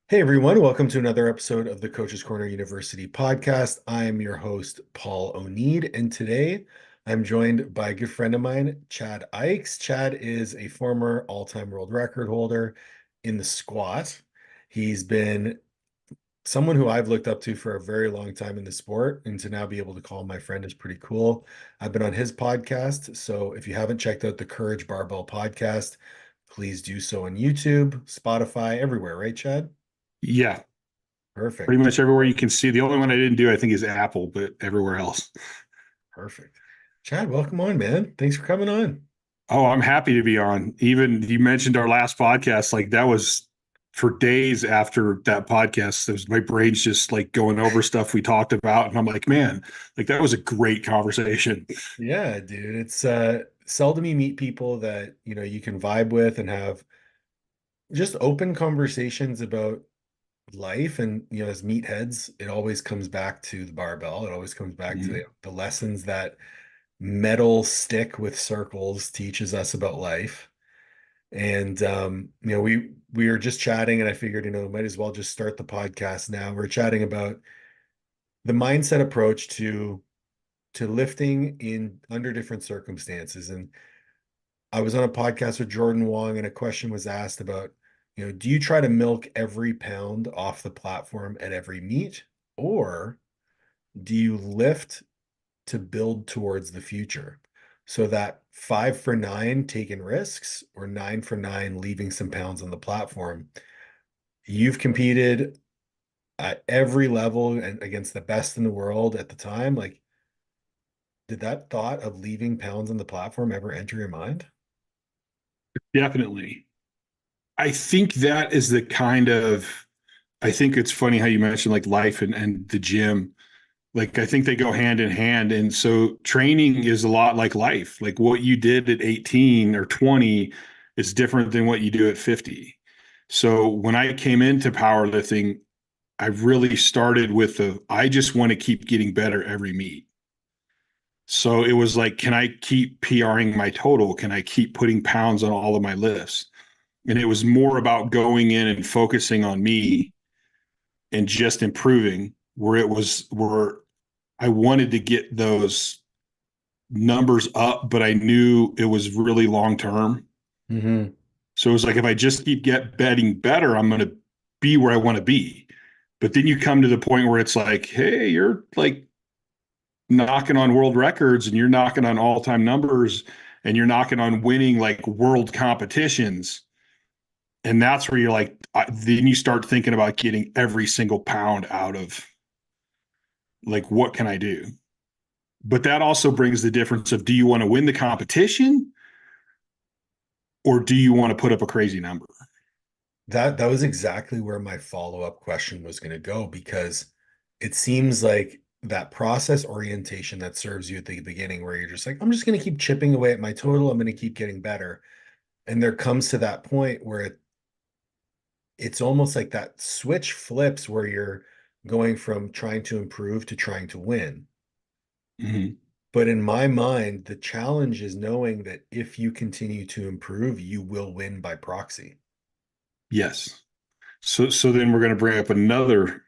Hey everyone, welcome to another episode of the Coach's Corner University podcast. I'm your host, Paul Oneid, and today I'm joined by a good friend of mine, Chad Aichs. Chad is a former all-time world record holder in the squat. He's been someone who I've looked up to for a very long time in the sport, and to now be able to call him my friend is pretty cool. I've been on his podcast, so if you haven't checked out the Courage Barbell podcast, please do so on YouTube, Spotify, everywhere, right, Chad? Yeah, pretty Perfect. much everywhere you can see. The only one I didn't do, I think, is Apple, but everywhere else. Perfect. Chad, welcome on, man. Thanks for coming on. Oh, I'm happy to be on. Even you mentioned our last podcast, like that was for days after that podcast. My brain's just like going over stuff we talked about. And I'm like, man, like that was a great conversation. Yeah, dude. It's seldom you meet people that, you can vibe with and have just open conversations about life. And, as meatheads, it always comes back to the barbell. It always comes back to Mhm. the lessons that metal stick with circles teaches us about life. And we were just chatting and I figured, might as well just start the podcast now. We're chatting about the mindset approach to lifting in under different circumstances. And I was on a podcast with Jordan Wong, and a question was asked about, do you try to milk every pound off the platform at every meet, or do you lift to build towards the future? So that 5 for 9 taking risks or 9 for 9 leaving some pounds on the platform. You've competed at every level and against the best in the world at the time. Like, did that thought of leaving pounds on the platform ever enter your mind? Definitely. I think that is the kind of, I think it's funny how you mentioned like life and the gym. Like I think they go hand in hand. And so training is a lot like life. Like what you did at 18 or 20 is different than what you do at 50. So when I came into powerlifting, I really started with I just want to keep getting better every meet. So it was like, can I keep PRing my total? Can I keep putting pounds on all of my lifts? And it was more about going in and focusing on me and just improving where I wanted to get those numbers up, but I knew it was really long term. Mm-hmm. So it was like if I just keep getting better, I'm going to be where I want to be. But then you come to the point where it's like, hey, you're like knocking on world records and you're knocking on all time numbers and you're knocking on winning like world competitions. And that's where you're like, then you start thinking about getting every single pound out of like, what can I do? But that also brings the difference of do you want to win the competition or do you want to put up a crazy number? That was exactly where my follow-up question was going to go, because it seems like that process orientation that serves you at the beginning, where you're just like, I'm just going to keep chipping away at my total. I'm going to keep getting better. And there comes to that point where it's almost like that switch flips where you're going from trying to improve to trying to win. Mm-hmm. But in my mind, the challenge is knowing that if you continue to improve, you will win by proxy. Yes. So then we're going to bring up another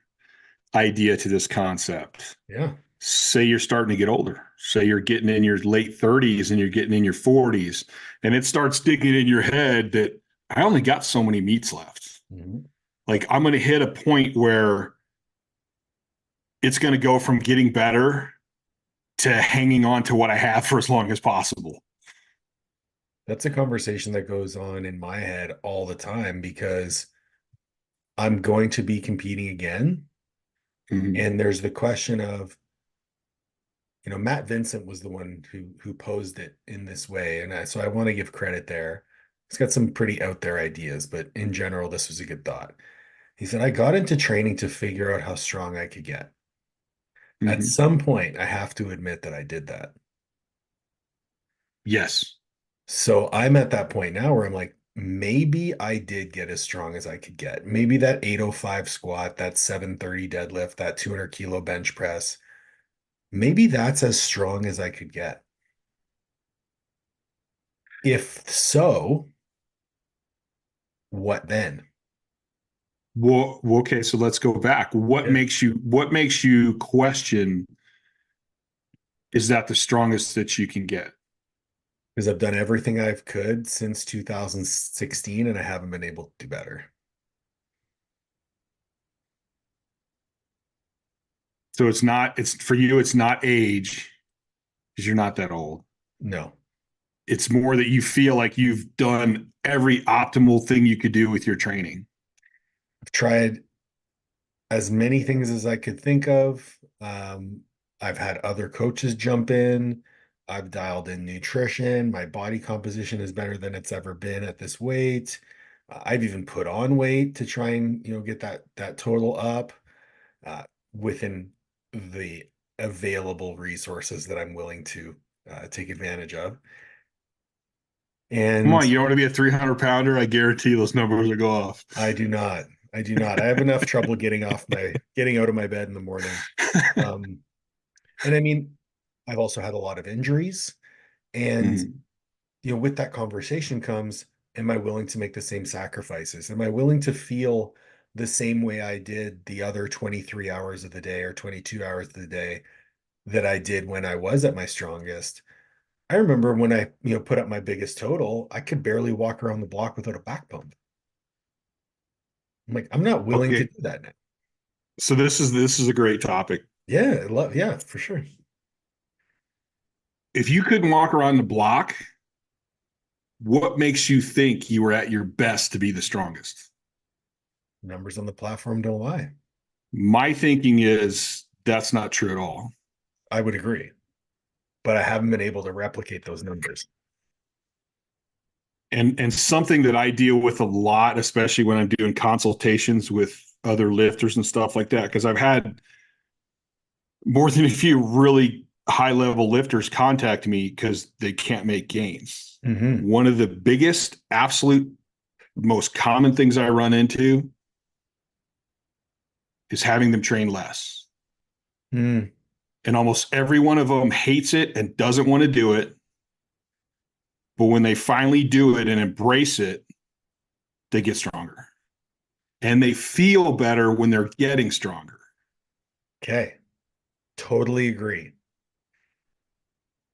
idea to this concept. Yeah. Say you're starting to get older. Say you're getting in your late 30s and you're getting in your 40s, and it starts digging in your head that I only got so many meets left. Mhm. Like I'm going to hit a point where it's going to go from getting better to hanging on to what I have for as long as possible. That's a conversation that goes on in my head all the time, because I'm going to be competing again. Mm-hmm. And there's the question of, Matt Vincent was the one who posed it in this way. And so I want to give credit there. He's got some pretty out there ideas, but in general, this was a good thought. He said, I got into training to figure out how strong I could get. At Mm-hmm. some point, I have to admit that I did that. Yes. So I'm at that point now where I'm like, maybe I did get as strong as I could get. Maybe that 805 squat, that 730 deadlift, that 200 kilo bench press, maybe that's as strong as I could get. If so, what then? Well, okay, so let's go back. Yeah. What makes you question, is that the strongest that you can get? Because I've done everything I've could since 2016 and I haven't been able to do better. So it's for you, it's not age, because you're not that old. No. It's more that you feel like you've done every optimal thing you could do with your training. I've tried as many things as I could think of. I've had other coaches jump in. I've dialed in nutrition. My body composition is better than it's ever been at this weight. I've even put on weight to try and, get that total up uh, within the available resources that I'm willing to take advantage of. Come And on, you don't want to be a 300 pounder? I guarantee those numbers will go off. I do not. I do not. I have enough trouble getting out of my bed in the morning. Um, And I mean, I've also had a lot of injuries. And, Mhm. with that conversation comes, am I willing to make the same sacrifices? Am I willing to feel the same way I did the other 23 hours of the day or 22 hours of the day that I did when I was at my strongest? I remember when I, put up my biggest total, I could barely walk around the block without a back pump. I'm like, I'm not willing to Okay, do that now. so this is a great topic. Yeah, for sure. If you couldn't walk around the block, what makes you think you were at your best to be the strongest? Numbers on the platform don't lie. My thinking is that's not true at all. I would agree, but I haven't been able to replicate those numbers. And something that I deal with a lot, especially when I'm doing consultations with other lifters and stuff like that, because I've had more than a few really high level lifters contact me because they can't make gains. Mm-hmm. One of the biggest, absolute most common things I run into is having them train less. Mm. And almost every one of them hates it and doesn't want to do it. But when they finally do it and embrace it, they get stronger. And they feel better when they're getting stronger. Okay. Totally agree.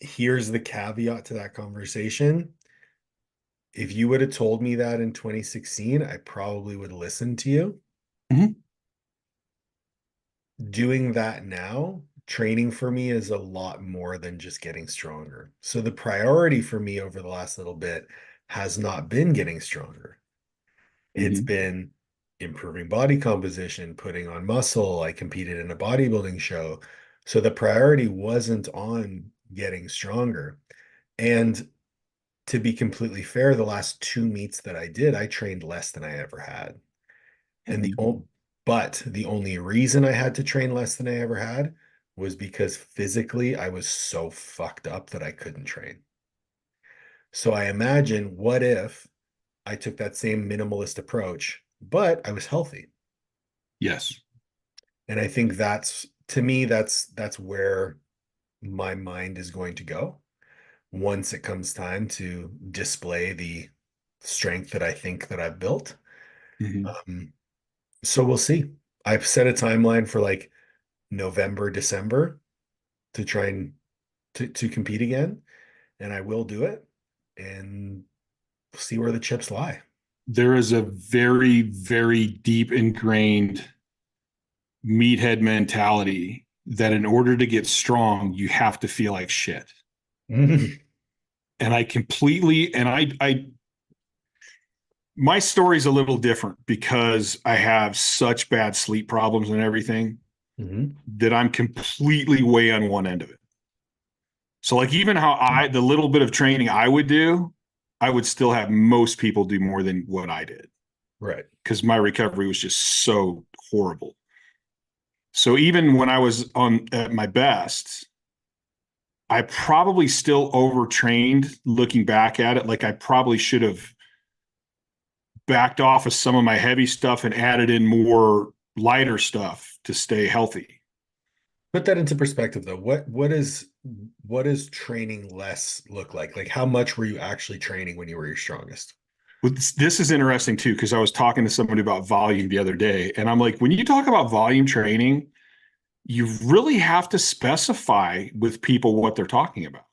Here's the caveat to that conversation. If you would have told me that in 2016, I probably would listen to you. Mm-hmm. Doing that now, training for me is a lot more than just getting stronger. So the priority for me over the last little bit has not been getting stronger. It's Mm-hmm. been improving body composition, putting on muscle. I competed in a bodybuilding show. So the priority wasn't on getting stronger. And to be completely fair, the last two meets that I did, I trained less than I ever had. And the only reason I had to train less than I ever had was because physically I was so fucked up that I couldn't train. So I imagine, what if I took that same minimalist approach, but I was healthy? Yes. And I think that's, to me, that's where my mind is going to go once it comes time to display the strength that I think that I've built. Mm-hmm. Um, so we'll see. I've set a timeline for like November, December to try and to compete again, and I will do it and see where the chips lie. There is a very, very deep ingrained meathead mentality that in order to get strong, you have to feel like shit. And I completely, and my story's a little different because I have such bad sleep problems and everything Mhm. that I'm completely way on one end of it. So like even how the little bit of training I would do, I would still have most people do more than what I did Right. because my recovery was just so horrible. So even when I was on at my best, I probably still overtrained looking back at it. Like I probably should have backed off of some of my heavy stuff and added in more lighter stuff to stay healthy. Put that into perspective though. What does training less look like? Like how much were you actually training when you were your strongest? This is interesting too, because I was talking to somebody about volume the other day, and I'm like, when you talk about volume training, you really have to specify with people what they're talking about.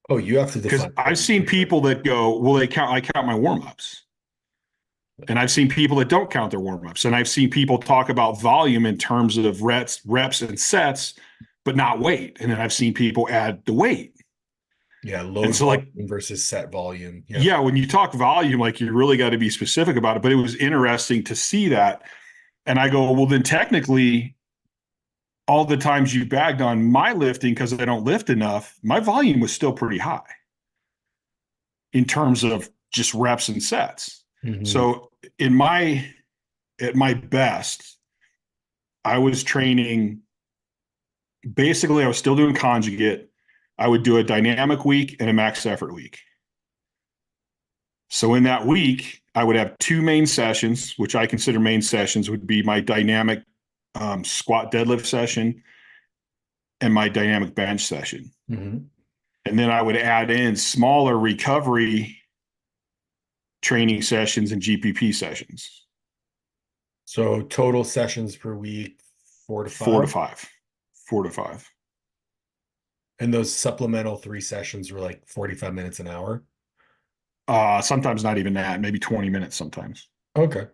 Oh, you have to Because define I've volume seen for sure. people that go, well, I count my warm-ups. And I've seen people that don't count their warm-ups. And I've seen people talk about volume in terms of reps and sets, but not weight. And then I've seen people add the weight. Yeah, And load so like, volume versus set volume. Yeah. yeah, when you talk volume, like you really got to be specific about it. But it was interesting to see that. And I go, well, then technically, all the times you bagged on my lifting because I don't lift enough, my volume was still pretty high in terms of just reps and sets. Hmm. So in my at my best, I was training basically I was still doing conjugate. I would do a dynamic week and a max effort week. So in that week, I would have two main sessions, which I consider main sessions would be my dynamic squat deadlift session and my dynamic bench session. Hmm. And then I would add in smaller recovery training sessions and GPP sessions. So total sessions per week, four to Four to five. five. 4 to 5. And those supplemental three sessions were like 45 minutes an hour. Sometimes not even that, maybe 20 minutes sometimes. Okay.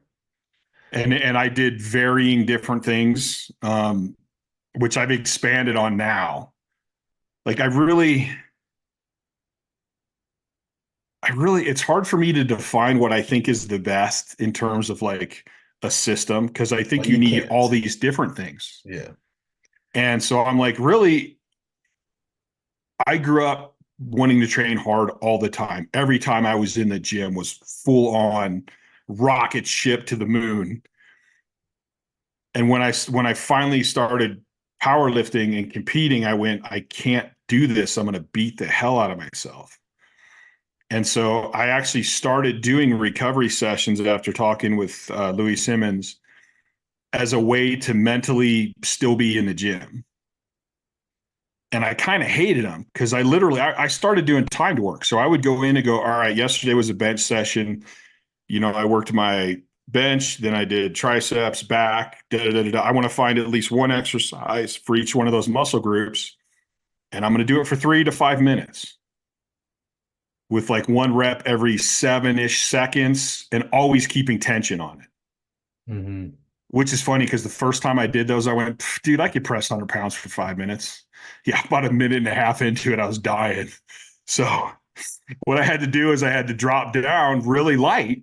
And I did varying different things, which I've expanded on now. Like it's hard for me to define what I think is the best in terms of like a system, because I Well, think you you need all can't. these different things. Yeah. And so I'm like, really, I grew up wanting to train hard all the time. Every time I was in the gym was full on rocket ship to the moon. And when I finally started powerlifting and competing, I went, I can't do this. I'm going to beat the hell out of myself. And so I actually started doing recovery sessions after talking with Louis Simmons as a way to mentally still be in the gym. And I kind of hated them because I started doing timed work. So I would go in and go, all right, yesterday was a bench session. I worked my bench, then I did triceps, back, da, da, da, da. I want to find at least one exercise for each one of those muscle groups. And I'm going to do it for 3 to 5 minutes with like one rep every 7-ish seconds and always keeping tension on it. Hmm. Which is funny because the first time I did those, I went, dude, I could press 100 pounds for 5 minutes. Yeah, about a minute and a half into it, I was dying. So what I had to do is I had to drop down really light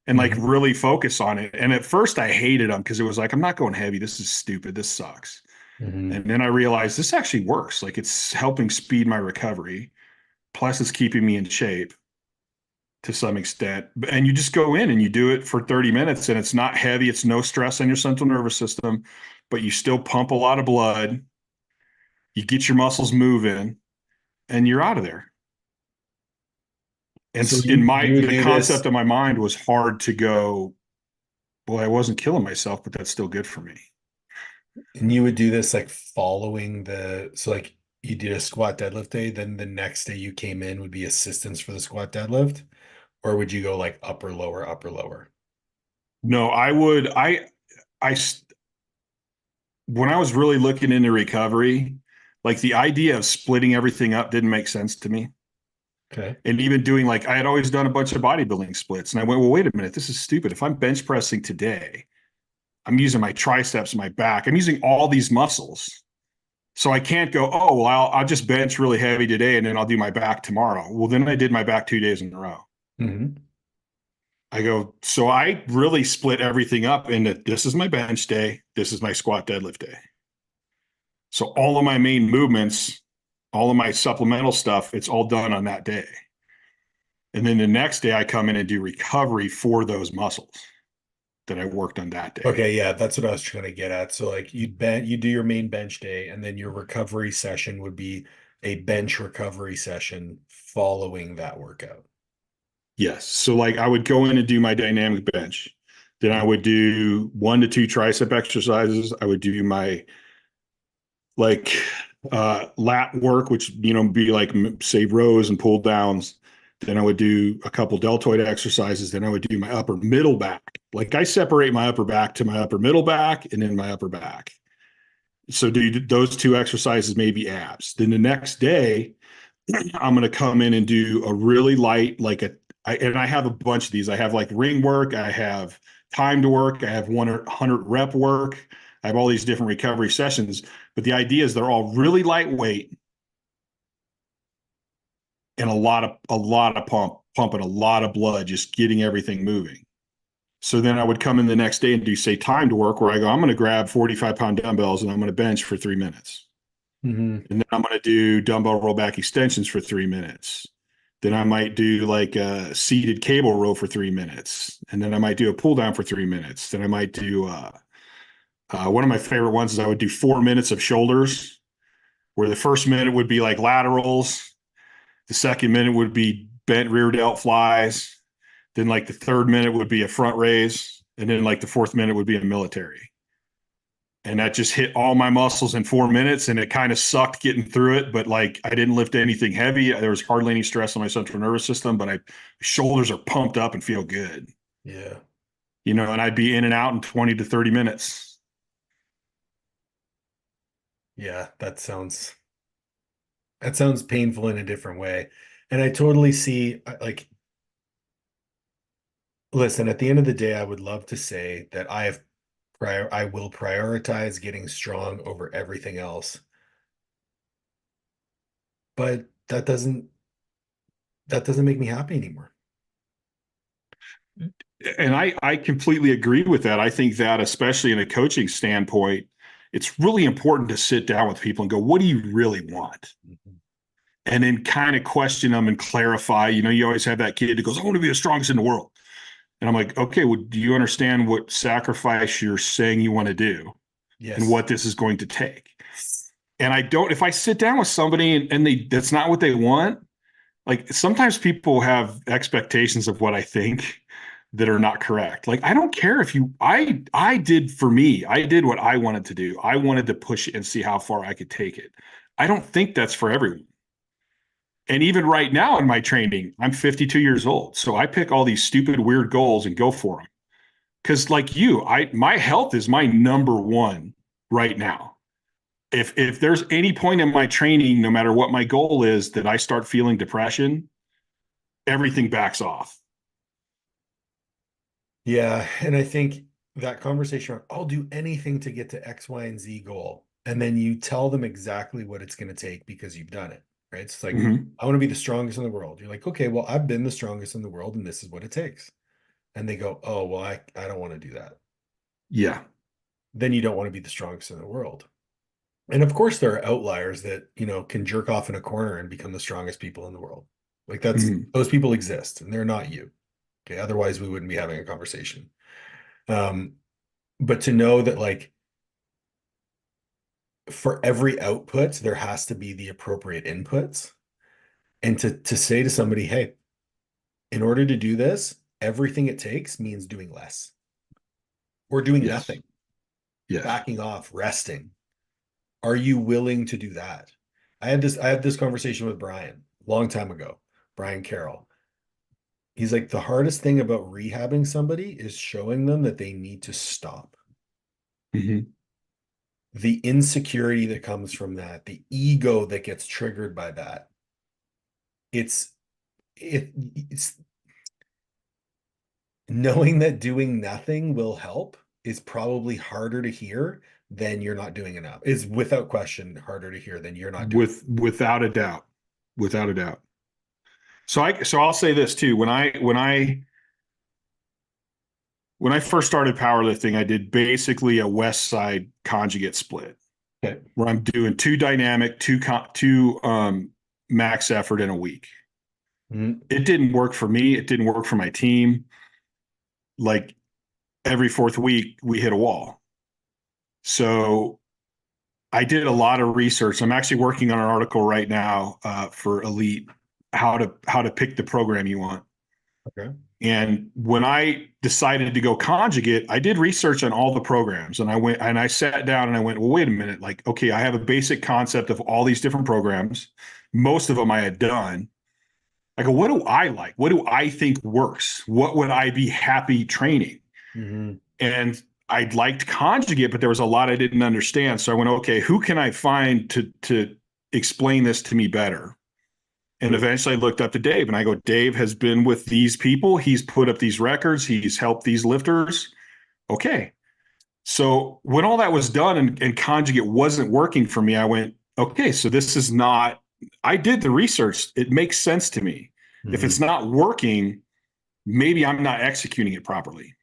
and like Hmm. really focus on it. And at first I hated them because it was like, I'm not going heavy. This is stupid. This sucks. Hmm. And then I realized this actually works. Like it's helping speed my recovery. Plus it's keeping me in shape to some extent. And you just go in and you do it for 30 minutes and it's not heavy. It's no stress on your central nervous system, but you still pump a lot of blood. You get your muscles moving and you're out of there. And So in you would the do concept this of my mind was hard to go, well, I wasn't killing myself, but that's still good for me. and you would do this like following so like you did a squat deadlift day, then the next day you came in would be assistance for the squat deadlift, or would you go like upper lower, upper lower? No, I would, I, when I was really looking into recovery, like the idea of splitting everything up didn't make sense to me. Okay. And even doing like, I had always done a bunch of bodybuilding splits. And I went, well, wait a minute, this is stupid. If I'm bench pressing today, I'm using my triceps, my back, I'm using all these muscles. So I can't go, oh, well, I'll just bench really heavy today and then I'll do my back tomorrow. Well, then I did my back 2 days in a row. Hmm. I go, so I really split everything up into this is my bench day, this is my squat deadlift day. So all of my main movements, all of my supplemental stuff, it's all done on that day. And then the next day I come in and do recovery for those muscles that I worked on that day. Okay, yeah, that's what I was trying to get at. So like you do your main bench day, and then your recovery session would be a bench recovery session following that workout. Yes. So like I would go in and do my dynamic bench. Then I would do 1 to 2 tricep exercises. I would do my like lat work, which be like say rows and pull downs. Then I would do a couple deltoid exercises. Then I would do my upper middle back. Like I separate my upper back to my upper middle back and then my upper back. So do those two exercises, maybe abs. Then the next day, I'm going to come in and do a really light, and I have a bunch of these. I have like ring work. I have timed work. I have 100 rep work. I have all these different recovery sessions. But the idea is they're all really lightweight and a lot of pumping a lot of blood, just getting everything moving. So then I would come in the next day and do, say, timed work, where I go, I'm going to grab 45-pound dumbbells and I'm going to bench for 3 minutes. Mm-hmm. And then I'm going to do dumbbell row back extensions for 3 minutes. Then I might do like a seated cable row for 3 minutes. And then I might do a pull down for 3 minutes. Then I might do one of my favorite ones is I would do 4 minutes of shoulders, where the first minute would be like laterals. The second minute would be bent rear delt flies. Then like the third minute would be a front raise. And then like the fourth minute would be a military. And that just hit all my muscles in 4 minutes. And it kind of sucked getting through it. But like I didn't lift anything heavy. There was hardly any stress on my central nervous system, but shoulders are pumped up and feel good. Yeah. And I'd be in and out in 20 to 30 minutes. Yeah. That sounds painful in a different way. And I totally see, like, listen, at the end of the day, I would love to say that I will prioritize getting strong over everything else. But that doesn't make me happy anymore. And I completely agree with that. I think that, especially in a coaching standpoint, it's really important to sit down with people and go, what do you really want? Mm-hmm. And then kind of question them and clarify. You always have that kid that goes, I want to be the strongest in the world. And I'm like, okay, well, do you understand what sacrifice you're saying you want to do? Yes. And what this is going to take? And if I sit down with somebody and that's not what they want, like sometimes people have expectations of what I think that are not correct. Like, I don't care if I did what I wanted to do. I wanted to push it and see how far I could take it. I don't think that's for everyone. And even right now in my training, I'm 52 years old. So I pick all these stupid, weird goals and go for them. Because like my health is my number one right now. If there's any point in my training, no matter what my goal is, that I start feeling depression, everything backs off. Yeah. And I think that conversation, I'll do anything to get to X, Y, and Z goal. And then you tell them exactly what it's going to take because you've done it. Right. It's like, I want to be the strongest in the world. You're like, okay, well, I've been the strongest in the world and this is what it takes. And they go, oh, well, I don't want to do that. Yeah. Then you don't want to be the strongest in the world. And of course, there are outliers that, can jerk off in a corner and become the strongest people in the world. Like those people exist and they're not you. Okay. Otherwise we wouldn't be having a conversation. But to know that like for every output, there has to be the appropriate inputs. And to say to somebody, hey, in order to do this, everything it takes means doing less or doing nothing, backing off, resting. Are you willing to do that? I had this conversation with Brian a long time ago, Brian Carroll. He's like, the hardest thing about rehabbing somebody is showing them that they need to stop. Mm-hmm. The insecurity that comes from that, the ego that gets triggered by that. It's knowing that doing nothing will help is probably harder to hear than you're not doing enough. Is without question harder to hear than you're not doing without a doubt. Without a doubt. So I'll say this too. When I first started powerlifting, I did basically a west side conjugate split. Okay. Where I'm doing two dynamic, two max effort in a week. Mm-hmm. It didn't work for me. It didn't work for my team. Like every fourth week we hit a wall. So I did a lot of research. I'm actually working on an article right now for Elite, how to pick the program you want. Okay. And when I decided to go conjugate, I did research on all the programs, and I sat down and I went, well, wait a minute. Like, okay, I have a basic concept of all these different programs. Most of them I had done. I go, what do I like? What do I think works? What would I be happy training? Mm-hmm. And I liked conjugate, but there was a lot I didn't understand. So I went, okay, who can I find to explain this to me better? And eventually I looked up to Dave and I go, Dave has been with these people. He's put up these records. He's helped these lifters. Okay. So when all that was done and conjugate wasn't working for me, I went, okay, so this is not, I did the research. It makes sense to me. If Mm-hmm. it's not working, maybe I'm not executing it properly.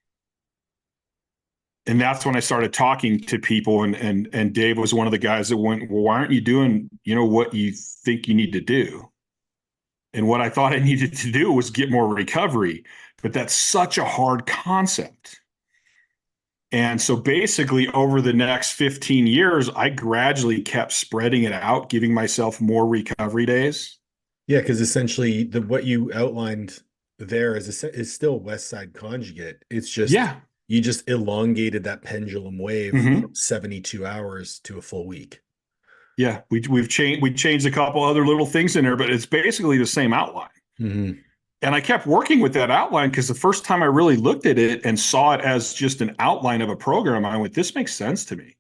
And that's when I started talking to people, and Dave was one of the guys that went, well, why aren't you doing, what you think you need to do? And what I thought I needed to do was get more recovery, but that's such a hard concept. And so basically over the next 15 years, I gradually kept spreading it out, giving myself more recovery days. Yeah, because essentially what you outlined there is still West Side Conjugate. It's just Yeah. you just elongated that pendulum wave from Mm-hmm. 72 hours to a full week. Yeah. We changed a couple other little things in there, but it's basically the same outline. Mm-hmm. And I kept working with that outline because the first time I really looked at it and saw it as just an outline of a program, I went, this makes sense to me.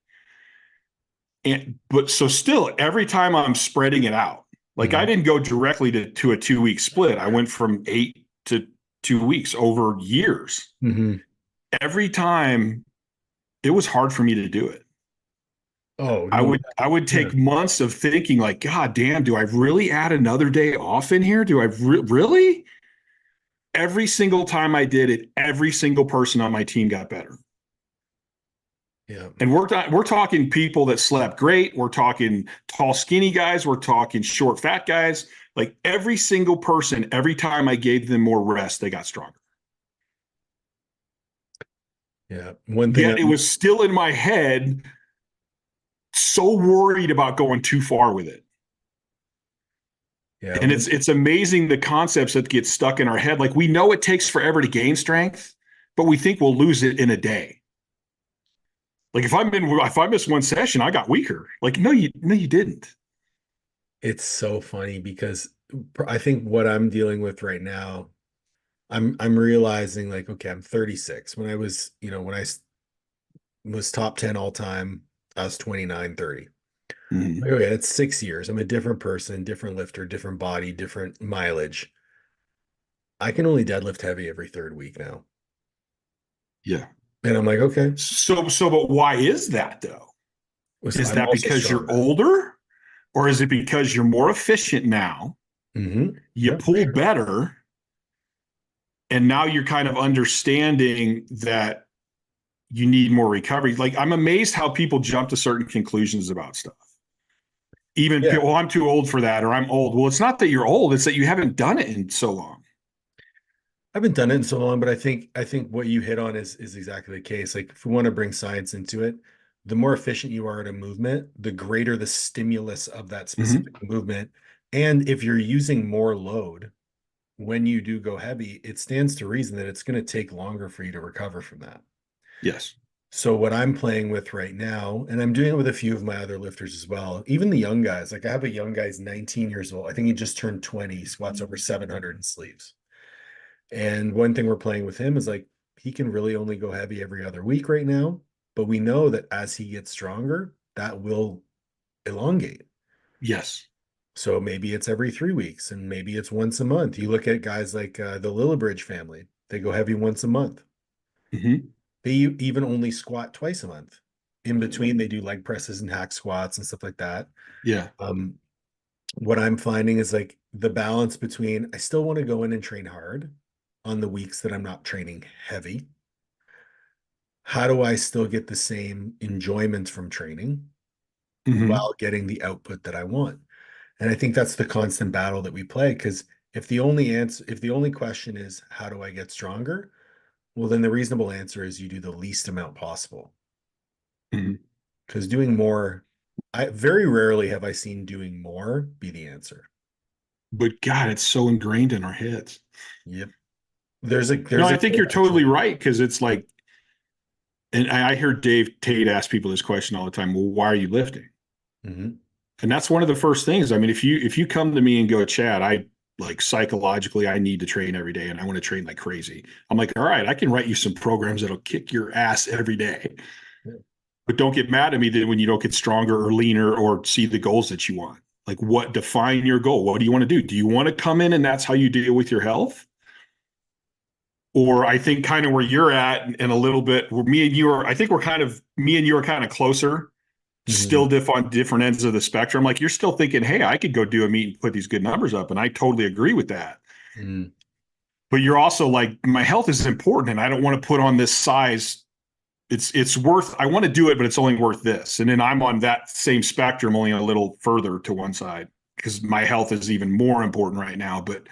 But so still, every time I'm spreading it out, like I Mm-hmm. didn't go directly to a 2 week split. I went from 8 to 2 weeks over years. Mm-hmm. Every time it was hard for me to do it. Oh, I no. would I would Yeah. take months of thinking like, God damn, do I really add another day off in here? Do I really? Every single time I did it, every single person on my team got better. Yeah. And we're talking people that slept great. We're talking tall, skinny guys. We're talking short, fat guys. Like every single person, every time I gave them more rest, they got stronger. Yeah. One thing Yet it was still in my head, so worried about going too far with it. yeah, And it's amazing the concepts that get stuck in our head. Like we know it takes forever to gain strength, but we think we'll lose it in a day. Like if I miss one session, I got weaker. Like no, you didn't. it's so funny because I think what I'm dealing with right now, I'm realizing like, okay, I'm 36. When I was, when was top 10 all time, I was 29, 30. Mm-hmm. Like, okay, that's 6 years. I'm a different person, different lifter, different body, different mileage. I can only deadlift heavy every third week now. Yeah. And I'm like, okay, But why is that though? Is I'm that also because you're stronger. older, or is it because you're more efficient now? You Yeah, for pull sure. better, and now you're kind of understanding that you need more recovery. Like I'm amazed how people jump to certain conclusions about stuff. Even Yeah. people, well, I'm too old for that, or I'm old. Well, it's not that you're old; it's that you haven't done it in so long. I haven't done it in so long, but I think what you hit on is exactly the case. Like if we want to bring science into it, the more efficient you are at a movement, the greater the stimulus of that specific Mm-hmm. movement. And if you're using more load when you do go heavy, it stands to reason that it's going to take longer for you to recover from that. Yes. So what I'm playing with right now, and I'm doing it with a few of my other lifters as well, even the young guys. Like I have a young guy, he's 19 years old. I think he just turned 20, he squats over 700 in sleeves. And one thing we're playing with him is like he can really only go heavy every other week right now, but we know that as he gets stronger, that will elongate. Yes. So maybe it's every 3 weeks and maybe it's once a month. You look at guys like the Lillibridge family, they go heavy once a month. Mm-hmm. They even only squat twice a month. In between, they do leg presses and hack squats and stuff like that. Yeah. Um, what I'm finding is like the balance between I still want to go in and train hard on the weeks that I'm not training heavy. How do I still get the same enjoyment from training Mm-hmm. while getting the output that I want? And I think that's the constant battle that we play. Because if the only question is how do I get stronger, well, then the reasonable answer is you do the least amount possible. Mm-hmm. Because doing more, I very rarely have I seen doing more be the answer. But God, it's so ingrained in our heads. Yep. There's a No, there's I a think quote you're totally actually. right because it's like, and I hear Dave Tate ask people this question all the time. Well, why are you lifting? Mhm. And that's one of the first things. I mean, if you come to me and go, Chad, like psychologically, I need to train every day and I want to train like crazy. I'm like, all right, I can write you some programs that'll kick your ass every day. Yeah. But don't get mad at me then when you don't get stronger or leaner or see the goals that you want. Like, what define your goal? What do you want to do? Do you want to come in and that's how you deal with your health? Or I think kind of where you're at and a little bit where me and you are, I think we're kind of, me and you are kind of closer, Mhm. still on different ends of the spectrum. Like you're still thinking, hey, I could go do a meet and put these good numbers up. And I totally agree with that. Mhm. But you're also like, my health is important and I don't want to put on this size. It's worth, I want to do it, but it's only worth this. And then I'm on that same spectrum, only a little further to one side because my health is even more important right now. But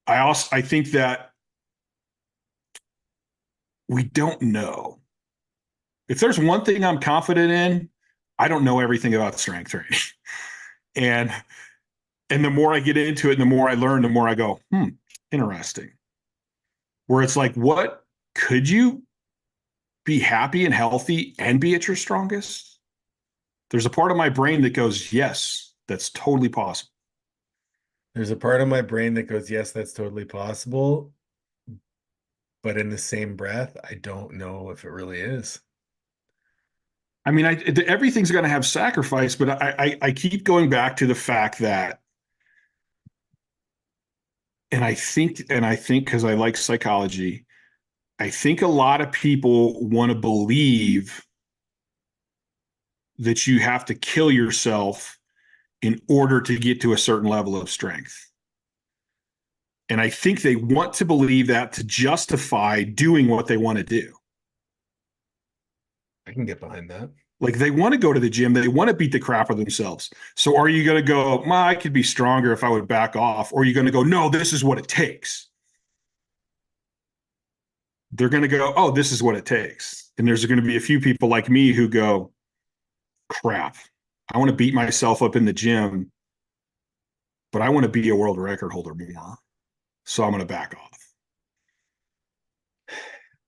I think that we don't know. If there's one thing I'm confident in, I don't know everything about strength training. and and the more I get into it, and the more I learn, the more I go, interesting. Where it's like, what could you be happy and healthy and be at your strongest? There's a part of my brain that goes, yes, that's totally possible. There's a part of my brain that goes, yes, that's totally possible. But in the same breath, I don't know if it really is. I mean, everything's going to have sacrifice, but I keep going back to the fact that, and I think because I like psychology, I think a lot of people want to believe that you have to kill yourself in order to get to a certain level of strength. And I think they want to believe that to justify doing what they want to do. I can get behind that. Like they want to go to the gym, they want to beat the crap of themselves. So are you going to go, I could be stronger if I would back off? Or are you going to go, no, this is what it takes? They're going to go, oh, this is what it takes. And there's going to be a few people like me who go, crap, I want to beat myself up in the gym, but I want to be a world record holder more. So I'm going to back off.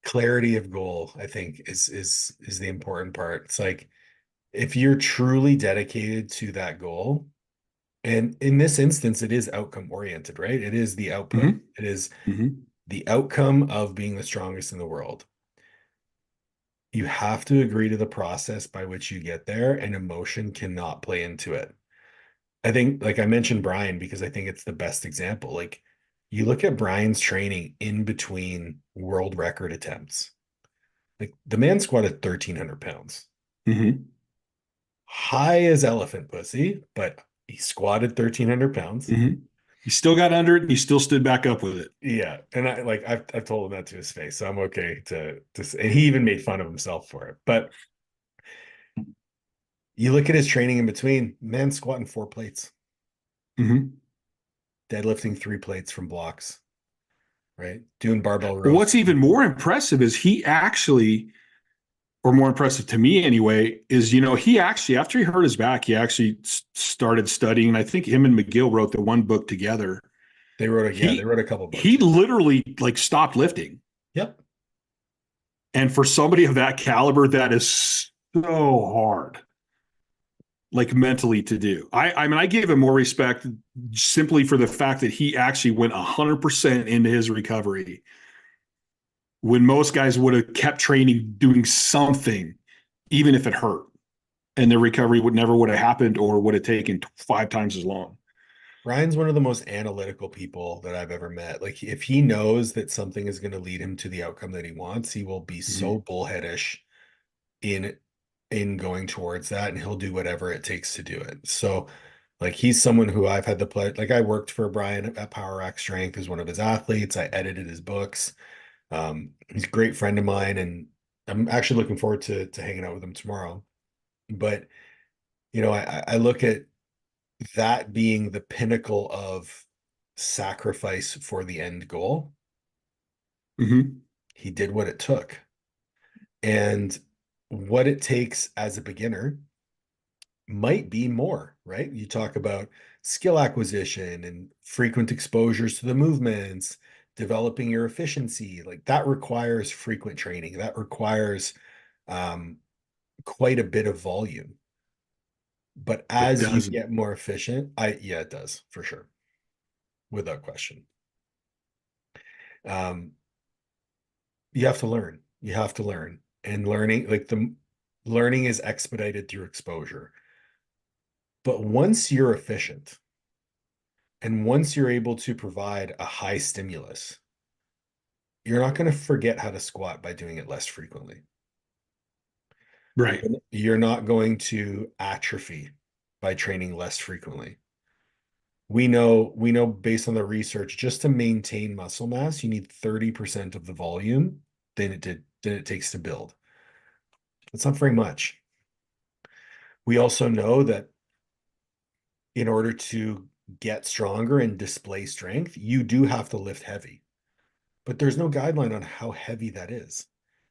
Clarity of goal, I think, is the important part. It's like if you're truly dedicated to that goal, and in this instance, it is outcome oriented, right? It is the output. Mm-hmm. It is Mm-hmm. the outcome of being the strongest in the world. You have to agree to the process by which you get there, and emotion cannot play into it. I think, like I mentioned Brian, because I think it's the best example. Like you look at Brian's training in between world record attempts. Like the man squatted 1,300 pounds. Mm-hmm. High as elephant pussy, but he squatted 1,300 pounds. Mm-hmm. He still got under it and he still stood back up with it. Yeah. And I've told him that to his face. So I'm okay and he even made fun of himself for it. But you look at his training in between, man squatting 4 plates, Mm-hmm. deadlifting 3 plates from blocks, right? Doing barbell Well, rows. what's even more impressive is he actually, or more impressive to me anyway, is, he actually, after he hurt his back, he actually started studying. And I think him and McGill wrote the one book together. They wrote a couple He books. Yeah. literally like stopped lifting. Yep. And for somebody of that caliber, that is so hard, like mentally to do. I mean, I gave him more respect simply for the fact that he actually went 100% into his recovery when most guys would have kept training, doing something, even if it hurt, and their recovery would have happened or would have taken 5 times as long. Ryan's one of the most analytical people that I've ever met. Like if he knows that something is going to lead him to the outcome that he wants, he will be Mm-hmm. so bullheadish in in going towards that, and he'll do whatever it takes to do it. So like he's someone who I've had the pleasure, like I worked for Brian at Power Act Strength as one of his athletes. I edited his books. He's a great friend of mine, and I'm actually looking forward to hanging out with him tomorrow. But I look at that being the pinnacle of sacrifice for the end goal. Mm-hmm. He did what it took. And what it takes as a beginner might be more, right? You talk about skill acquisition and frequent exposures to the movements, developing your efficiency. Like that requires frequent training. That requires um, quite a bit of volume. But It as you doesn't. get more efficient, yeah, it does for sure. without question. Um, you have to learn. You have to learn. And learning, like the learning is expedited through exposure. But once you're efficient and once you're able to provide a high stimulus, you're not going to forget how to squat by doing it less frequently. Right. You're not going to atrophy by training less frequently. We know based on the research, just to maintain muscle mass, you need 30% of the volume than it takes to build. It's not very much. We also know that in order to get stronger and display strength, you do have to lift heavy. But there's no guideline on how heavy that is.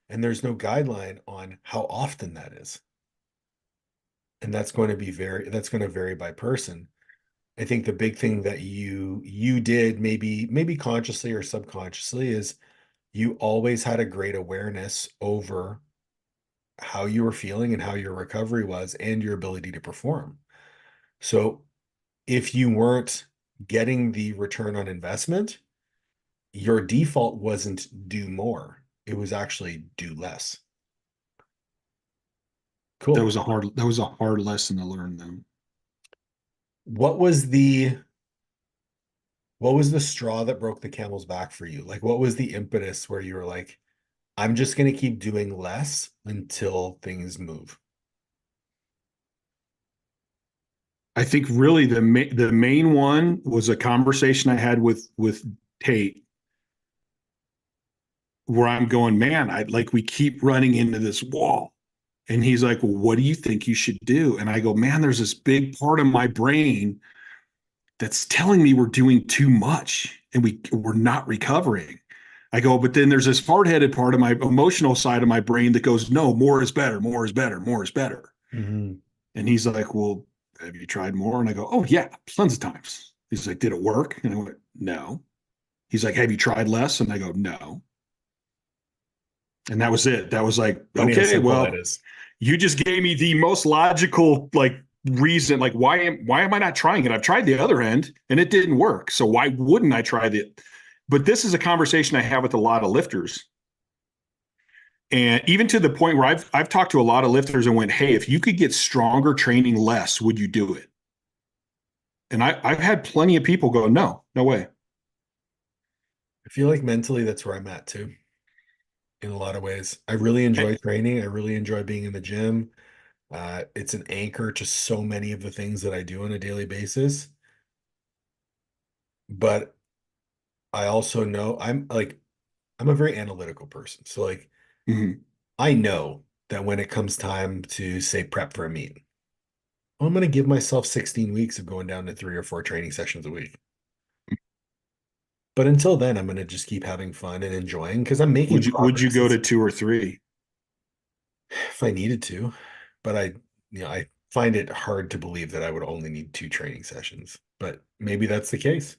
And there's no guideline on how often that is. And that's going to vary by person. I think the big thing that you did maybe consciously or subconsciously is you always had a great awareness over how you were feeling and how your recovery was and your ability to perform. So if you weren't getting the return on investment, your default wasn't do more. It was actually do less. That Cool. was a hard lesson to learn though. What was the what was the straw that broke the camel's back for you? Like what was the impetus where you were like, I'm just going to keep doing less until things move? I think really the main one was a conversation I had with Tate, where I'm going, man, I like we keep running into this wall. And he's like, well, what do you think you should do? And I go, man, there's this big part of my brain that's telling me we're doing too much and we're not recovering. I go, but then there's this hard-headed part of my emotional side of my brain that goes, no, more is better, more is better, more is better. Mm-hmm. And he's like, well, have you tried more? And I go, oh yeah, tons of times. He's like, did it work? And I went, no. He's like, have you tried less? And I go, no. And that was it. That was like, Funny how okay, simple that well, is. you just gave me the most logical like reason. Like, why am I not trying it? I've tried the other end and it didn't work. So why wouldn't I try the? But this is a conversation I have with a lot of lifters. And even to the point where I've talked to a lot of lifters and went, hey, if you could get stronger training less, would you do it? And I've had plenty of people go, no, no way. I feel like mentally that's where I'm at too, in a lot of ways. I really enjoy training. I really enjoy being in the gym. It's an anchor to so many of the things that I do on a daily basis. But I also know I'm a very analytical person. So like Mhm. I know that when it comes time to say prep for a meet, I'm going to give myself 16 weeks of going down to 3 or 4 training sessions a week. But until then, I'm going to just keep having fun and enjoying because I'm making Would you progress. go to 2 or 3? If I needed to, but I find it hard to believe that I would only need 2 training sessions, but maybe that's the case.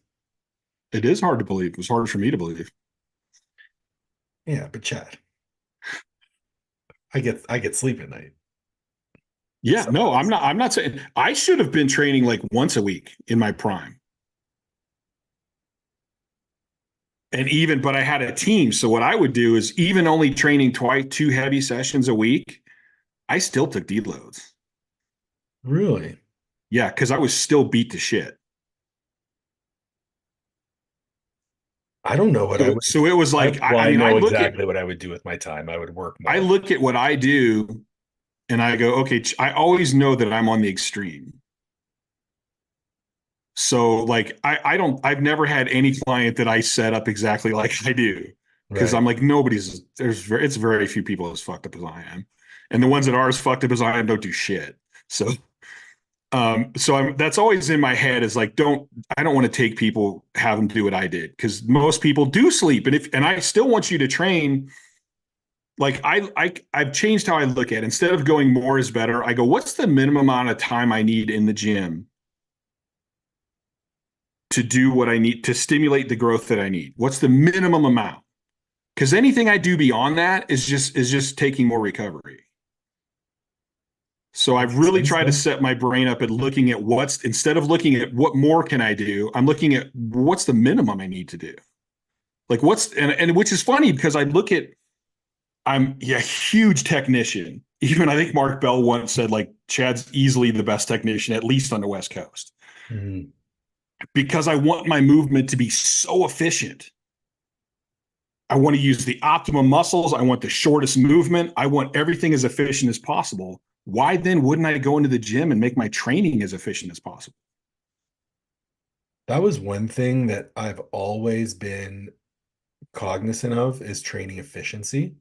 It is hard to believe. It was harder for me to believe. Yeah, but Chad, I get sleep at night. Yeah, no, Sometimes. I'm not saying I should have been training like once a week in my prime. And even, but I had a team. So what I would do is even only training 2 heavy sessions a week, I still took deloads. Really? Yeah, because I was still beat to shit. I don't know what I would. So it was like, Well, I I mean, know exactly what I would do with my time. I would work I more. look at what I do and I go, okay, I always know that I'm on the extreme. So like I've never had any client that I set up exactly like I do. Because Right. I'm like, it's very few people as fucked up as I am. And the ones that are as fucked up as I am don't do shit. So that's always in my head is like, I don't want to take people, have them do what I did. Because most people do sleep. And I still want you to train. Like I've changed how I look at it. Instead of going more is better, I go, what's the minimum amount of time I need in the gym to do what I need to stimulate the growth that I need? What's the minimum amount? Because anything I do beyond that is just taking more recovery. So I've Makes really sense tried to though. set my brain up at looking at what's instead of looking at what more can I do, I'm looking at what's the minimum I need to do. Like what's and which is funny because I look at I'm a huge technician. Even I think Mark Bell once said like Chad's easily the best technician, at least on the West Coast, Mhm. because I want my movement to be so efficient. I want to use the optimum muscles. I want the shortest movement. I want everything as efficient as possible. Why then wouldn't I go into the gym and make my training as efficient as possible? That was one thing that I've always been cognizant of is training efficiency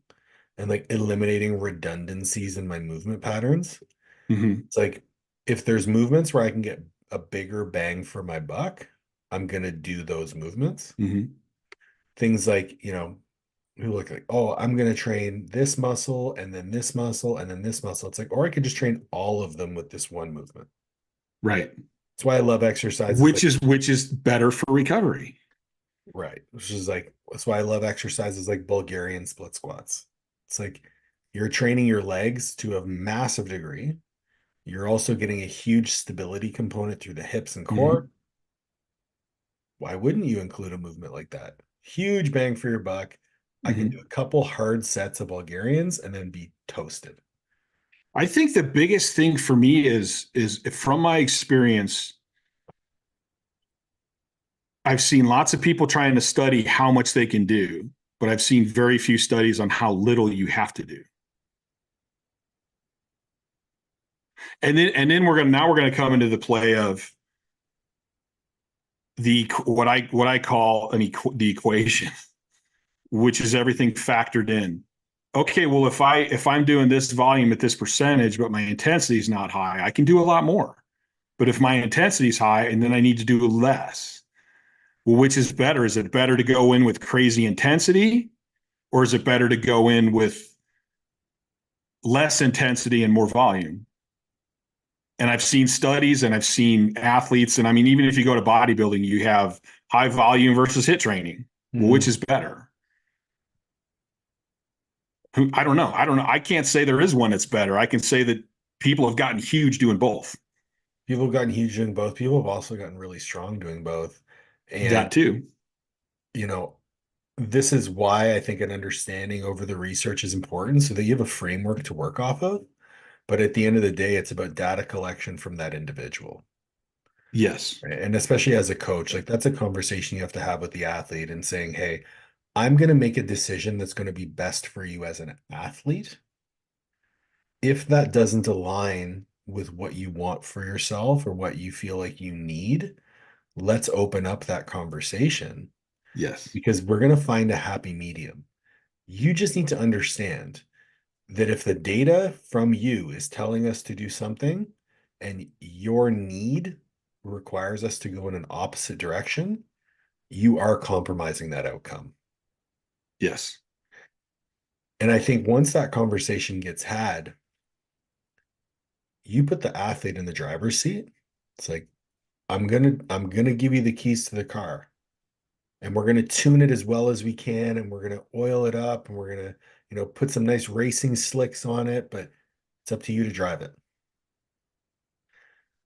and like eliminating redundancies in my movement patterns. Mm-hmm. It's like if there's movements where I can get a bigger bang for my buck, I'm gonna do those movements. Mm-hmm. Things like, who look like, oh, I'm gonna train this muscle and then this muscle and then this muscle. It's like, or I could just train all of them with this one movement. Right. That's why I love exercises like Which is better for recovery. right, which is like that's why I love exercises like Bulgarian split squats. It's like you're training your legs to a massive degree. You're also getting a huge stability component through the hips and core. Mm-hmm. Why wouldn't you include a movement like that? Huge bang for your buck. I can do Mm-hmm. a couple hard sets of Bulgarians and then be toasted. I think the biggest thing for me is from my experience, I've seen lots of people trying to study how much they can do, but I've seen very few studies on how little you have to do. And then we're gonna come into the play of the what I call the equation, which is everything factored in. Okay, well if I'm doing this volume at this percentage, but my intensity is not high, I can do a lot more. But if my intensity is high and then I need to do less, well, which is better? Is it better to go in with crazy intensity, or is it better to go in with less intensity and more volume? And I've seen studies and I've seen athletes, and I mean, even if you go to bodybuilding, you have high volume versus hit training. Well, which Mhm. is better? I don't know. I don't know. I can't say there is one that's better. I can say that people have gotten huge doing both. People have gotten huge doing both. People have also gotten really strong doing both. And, That too. you know, this is why I think an understanding over the research is important so that you have a framework to work off of. But at the end of the day, it's about data collection from that individual. Yes. Right? And especially as a coach, like that's a conversation you have to have with the athlete and saying, hey, I'm going to make a decision that's going to be best for you as an athlete. If that doesn't align with what you want for yourself or what you feel like you need, let's open up that conversation Yes. because we're going to find a happy medium. You just need to understand that if the data from you is telling us to do something and your need requires us to go in an opposite direction, you are compromising that outcome. Yes. And I think once that conversation gets had, you put the athlete in the driver's seat. It's like, I'm gonna give you the keys to the car and we're gonna tune it as well as we can and we're gonna oil it up and we're gonna, put some nice racing slicks on it, but it's up to you to drive it.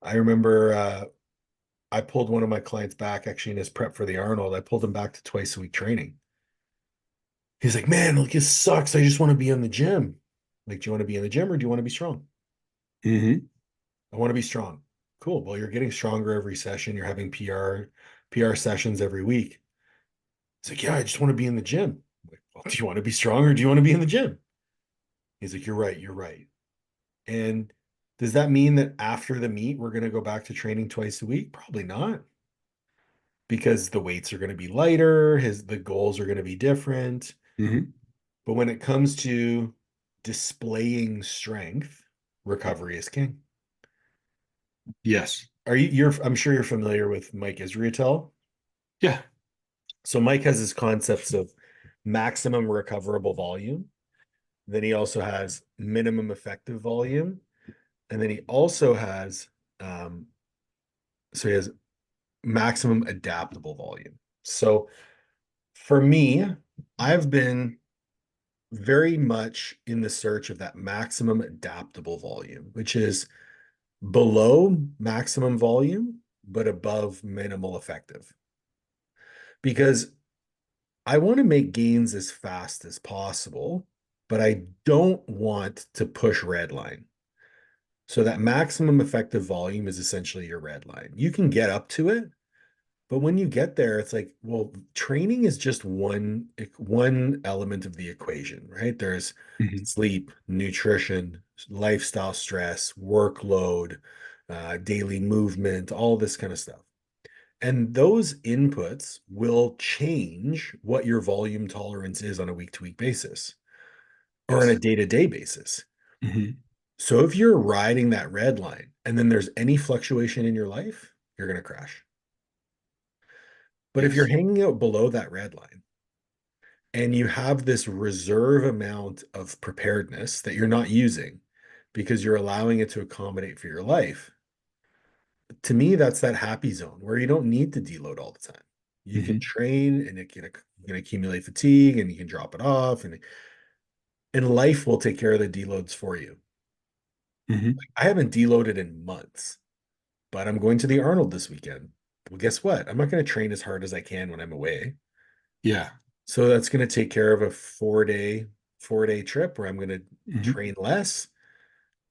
I remember I pulled one of my clients back actually in his prep for the Arnold. I pulled him back to twice a week training. He's like, man, like it sucks. I just want to be in the gym. Like, do you want to be in the gym or do you want to be strong? Mm-hmm. I want to be strong. Cool. Well, you're getting stronger every session. You're having PR sessions every week. It's like, yeah, I just want to be in the gym. I'm like, well, do you want to be strong or do you want to be in the gym? He's like, you're right, you're right. And does that mean that after the meet, we're going to go back to training twice a week? Probably not, because the weights are going to be lighter, the goals are going to be different. Mm-hmm. But when it comes to displaying strength, recovery is king. Yes. I'm sure you're familiar with Mike Israetel. Yeah. So Mike has his concepts of maximum recoverable volume. Then he also has minimum effective volume. And then he also has, so he has maximum adaptable volume. So for me, I've been very much in the search of that maximum adaptable volume, which is below maximum volume, but above minimal effective. Because I want to make gains as fast as possible, but I don't want to push red line. So that maximum effective volume is essentially your red line. You can get up to it, but when you get there, it's like, well, training is just one element of the equation, right? There's Mhm. sleep, nutrition, lifestyle stress, workload, daily movement, all this kind of stuff. And those inputs will change what your volume tolerance is on a week-to-week basis or on a Yes. day-to-day basis. Mhm. So if you're riding that red line and then there's any fluctuation in your life, you're going to crash. But if you're Yes. hanging out below that red line and you have this reserve amount of preparedness that you're not using because you're allowing it to accommodate for your life, to me, that's that happy zone where you don't need to deload all the time. You can Mhm. train and it can accumulate fatigue and you can drop it off and life will take care of the deloads for you. Mhm. I haven't deloaded in months, but I'm going to the Arnold this weekend. Well, guess what? I'm not going to train as hard as I can when I'm away. Yeah. So that's going to take care of a 4-day trip where I'm going to Mhm. train less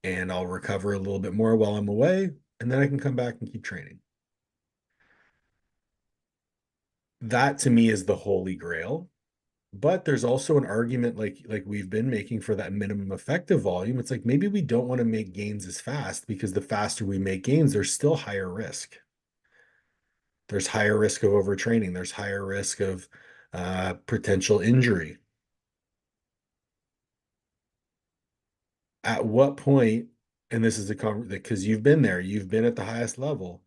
and I'll recover a little bit more while I'm away. And then I can come back and keep training. That to me is the holy grail. But there's also an argument like we've been making for that minimum effective volume. It's like maybe we don't want to make gains as fast because the faster we make gains, there's still higher risk. There's higher risk of overtraining. There's higher risk of potential injury. At what point, and this is the because you've been there, you've been at the highest level.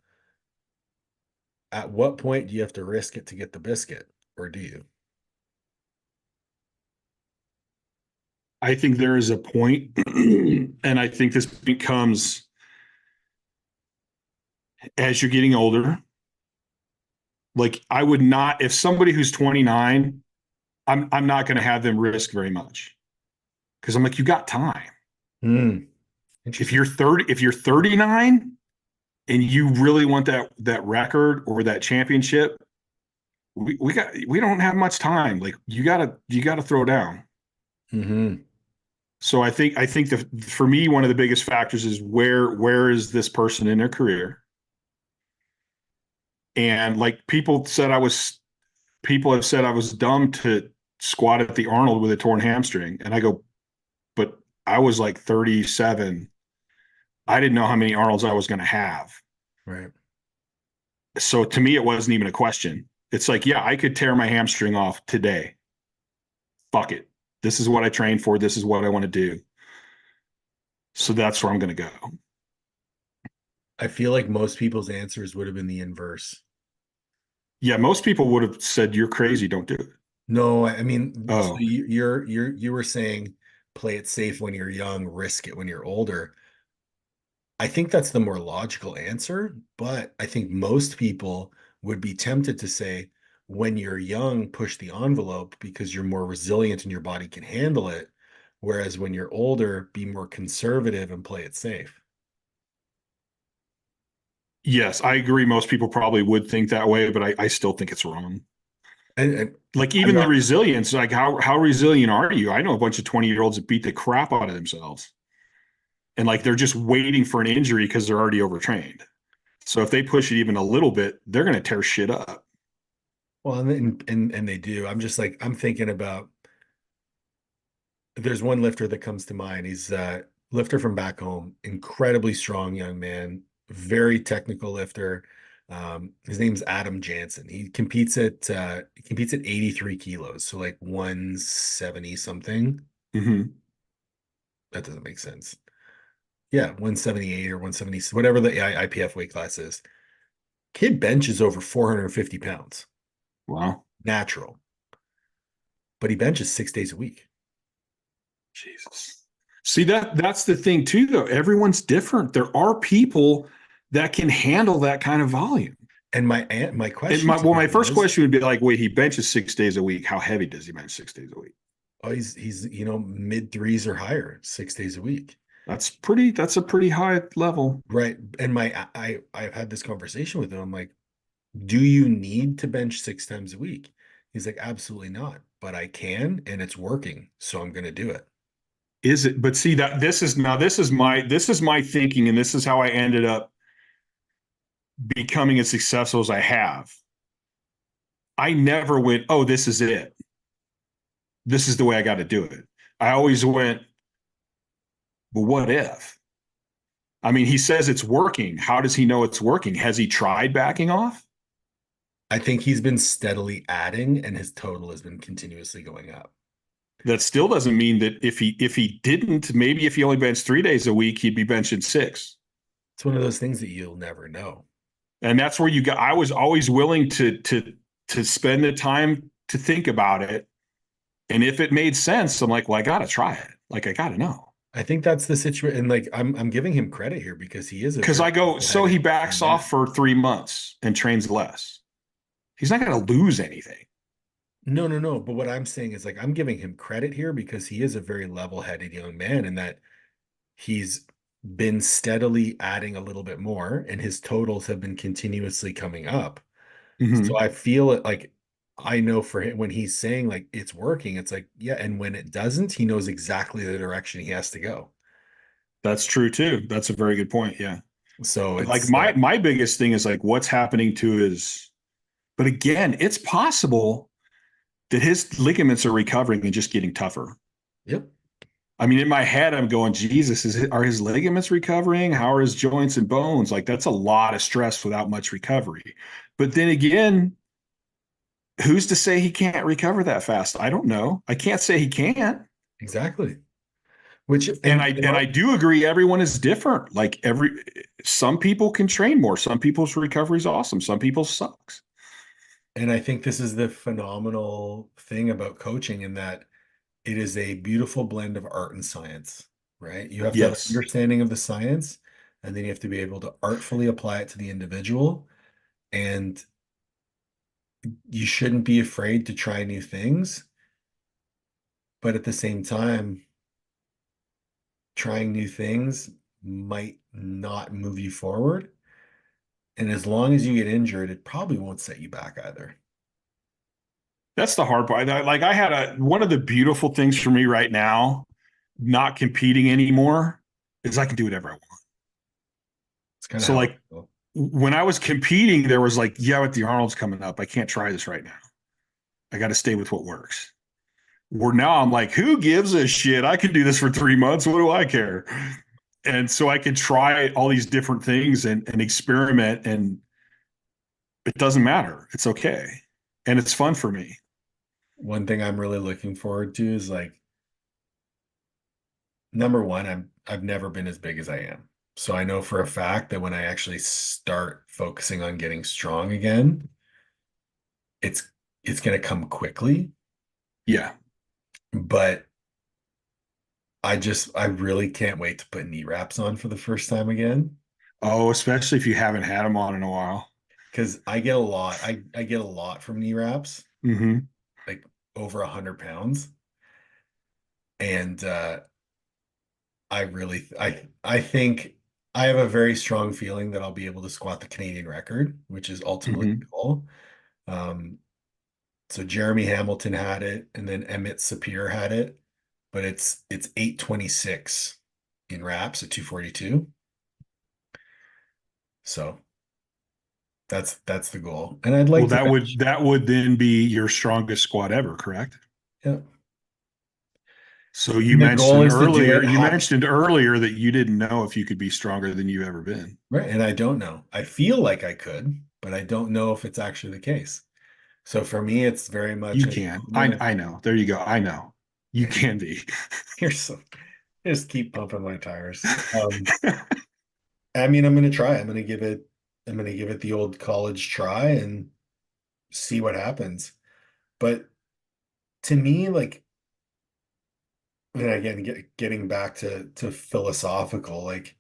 At what point do you have to risk it to get the biscuit, or do you? I think there is a point, and I think this becomes as you're getting older. Like I would not, if somebody who's 29, I'm not going to have them risk very much because I'm like, you got time. Hmm. If Interesting. you're 30, if you're 39 and you really want that record or that championship, we don't have much time. Like you gotta throw down. Hmm. So I think the for me one of the biggest factors is where is this person in their career? And like people have said I was dumb to squat at the Arnold with a torn hamstring, and I go, but I was like 37. I didn't know how many Arnolds I was going to have. Right. So to me, it wasn't even a question. It's like, yeah, I could tear my hamstring off today. Fuck it. This is what I trained for. This is what I want to do. So that's where I'm going to go. I feel like most people's answers would have been the inverse. Yeah, most people would have said, you're crazy. Don't do it. No, I mean, so Oh, you were saying play it safe when you're young, risk it when you're older. I think that's the more logical answer, but I think most people would be tempted to say when you're young, push the envelope because you're more resilient and your body can handle it. Whereas when you're older, be more conservative and play it safe. yes, I agree. Most people probably would think that way, but I still think it's wrong. And Like I'm even the not, resilience, like how resilient are you? I know a bunch of 20-year-olds that beat the crap out of themselves. And like they're just waiting for an injury because they're already overtrained. So if they push it even a little bit, they're going to tear shit up. well, and they do. I'm just like, I'm thinking about there's one lifter that comes to mind. He's a lifter from back home, incredibly strong young man, very technical lifter. His name's Adam Jansen. He competes at 83 kilos, so like 170 something. Mm-hmm. That doesn't make sense. Yeah, 178 or 170, whatever the IPF weight class is. Kid benches over 450 pounds, Wow. natural, but he benches 6 days a week. Jesus. See that's the thing too, though. Everyone's different. There are people that can handle that kind of volume. And my And question to you my first was, question would be like, wait, he benches 6 days a week. How heavy does he bench 6 days a week? Oh, he's mid threes or higher, 6 days a week. That's a pretty high level. Right. And I've had this conversation with him. I'm like, do you need to bench 6 times a week? He's like, absolutely not. But I can, and it's working. So I'm gonna do it. Is it? But see that this is my thinking, and this is how I ended up becoming as successful as I have. I never went, oh, this is it. This is the way I got to do it. I always went, well, what if? I mean, he says it's working. How does he know it's working? Has he tried backing off? I think he's been steadily adding, and his total has been continuously going up. That still doesn't mean that if he didn't, maybe if he only benched 3 days a week, he'd be benching six. It's one of those things that you'll never know. And that's where you got. I was always willing to spend the time to think about it, and if it made sense, I'm like, well, I got to try it. Like, I got to know. I think that's the situation. And like I'm giving him credit here because he is a Because very I go, so he level-headed young backs man. off for 3 months and trains less. He's not going to lose anything. No, no, no. But what I'm saying is like I'm giving him credit here because he is a very level-headed young man and that he's been steadily adding a little bit more and his totals have been continuously coming up. So Mm-hmm. I feel it like I know for him when he's saying like it's working, it's like, yeah, and when it doesn't, he knows exactly the direction he has to go. That's true too. That's a very good point. Yeah. So Like it's my biggest thing is like what's happening to his, but again, it's possible that his ligaments are recovering and just getting tougher. yep, I mean, in my head, I'm going, Jesus, are his ligaments recovering? How are his joints and bones? Like, that's a lot of stress without much recovery. But then again, who's to say he can't recover that fast? I don't know. I can't say he can't. exactly. Which And and I do agree everyone is different. Like some people can train more. Some people's recovery is awesome. Some people sucks. and I think this is the phenomenal thing about coaching in that it is a beautiful blend of art and science, right? You have to have an Yes. understanding of the science, and then you have to be able to artfully apply it to the individual. And you shouldn't be afraid to try new things, but at the same time, trying new things might not move you forward. And as long as you get injured, it probably won't set you back either. That's the hard part. Like I had one of the beautiful things for me right now, not competing anymore, is I can do whatever I want. It's kind of So how I like feel. when I was competing, there was like, yeah, but the Arnold's coming up. I can't try this right now. I got to stay with what works. Where now I'm like, who gives a shit? I can do this for 3 months. What do I care? And so I could try all these different things and experiment, and it doesn't matter. It's okay. And it's fun for me. One thing I'm really looking forward to is like number one, I've never been as big as I am. So I know for a fact that when I actually start focusing on getting strong again, it's it's going to come quickly, Yeah. but I really can't wait to put knee wraps on for the first time again Oh, especially if you haven't had them on in a while. because I get a lot from knee wraps, Mm-hmm. like over 100 pounds. And I think I have a very strong feeling that I'll be able to squat the Canadian record, which is ultimately Mm-hmm. the goal. Um, so Jeremy Hamilton had it, and then Emmett Sapir had it, but it's 826 in wraps at 242. So that's the goal. And I'd Well, like to bench. that would then be your strongest squat ever, correct? Yeah. So And the goal is to do it you hot. mentioned earlier that you didn't know if you could be stronger than you've ever been. Right. And I don't know. I feel like I could, but I don't know if it's actually the case. So for me, it's very much You an can. improvement of I know. There you go. I know. You can be. here's some just keep pumping my tires. I mean, I'm gonna try. I'm gonna give it the old college try and see what happens. But to me, like, and again, getting back to philosophical, like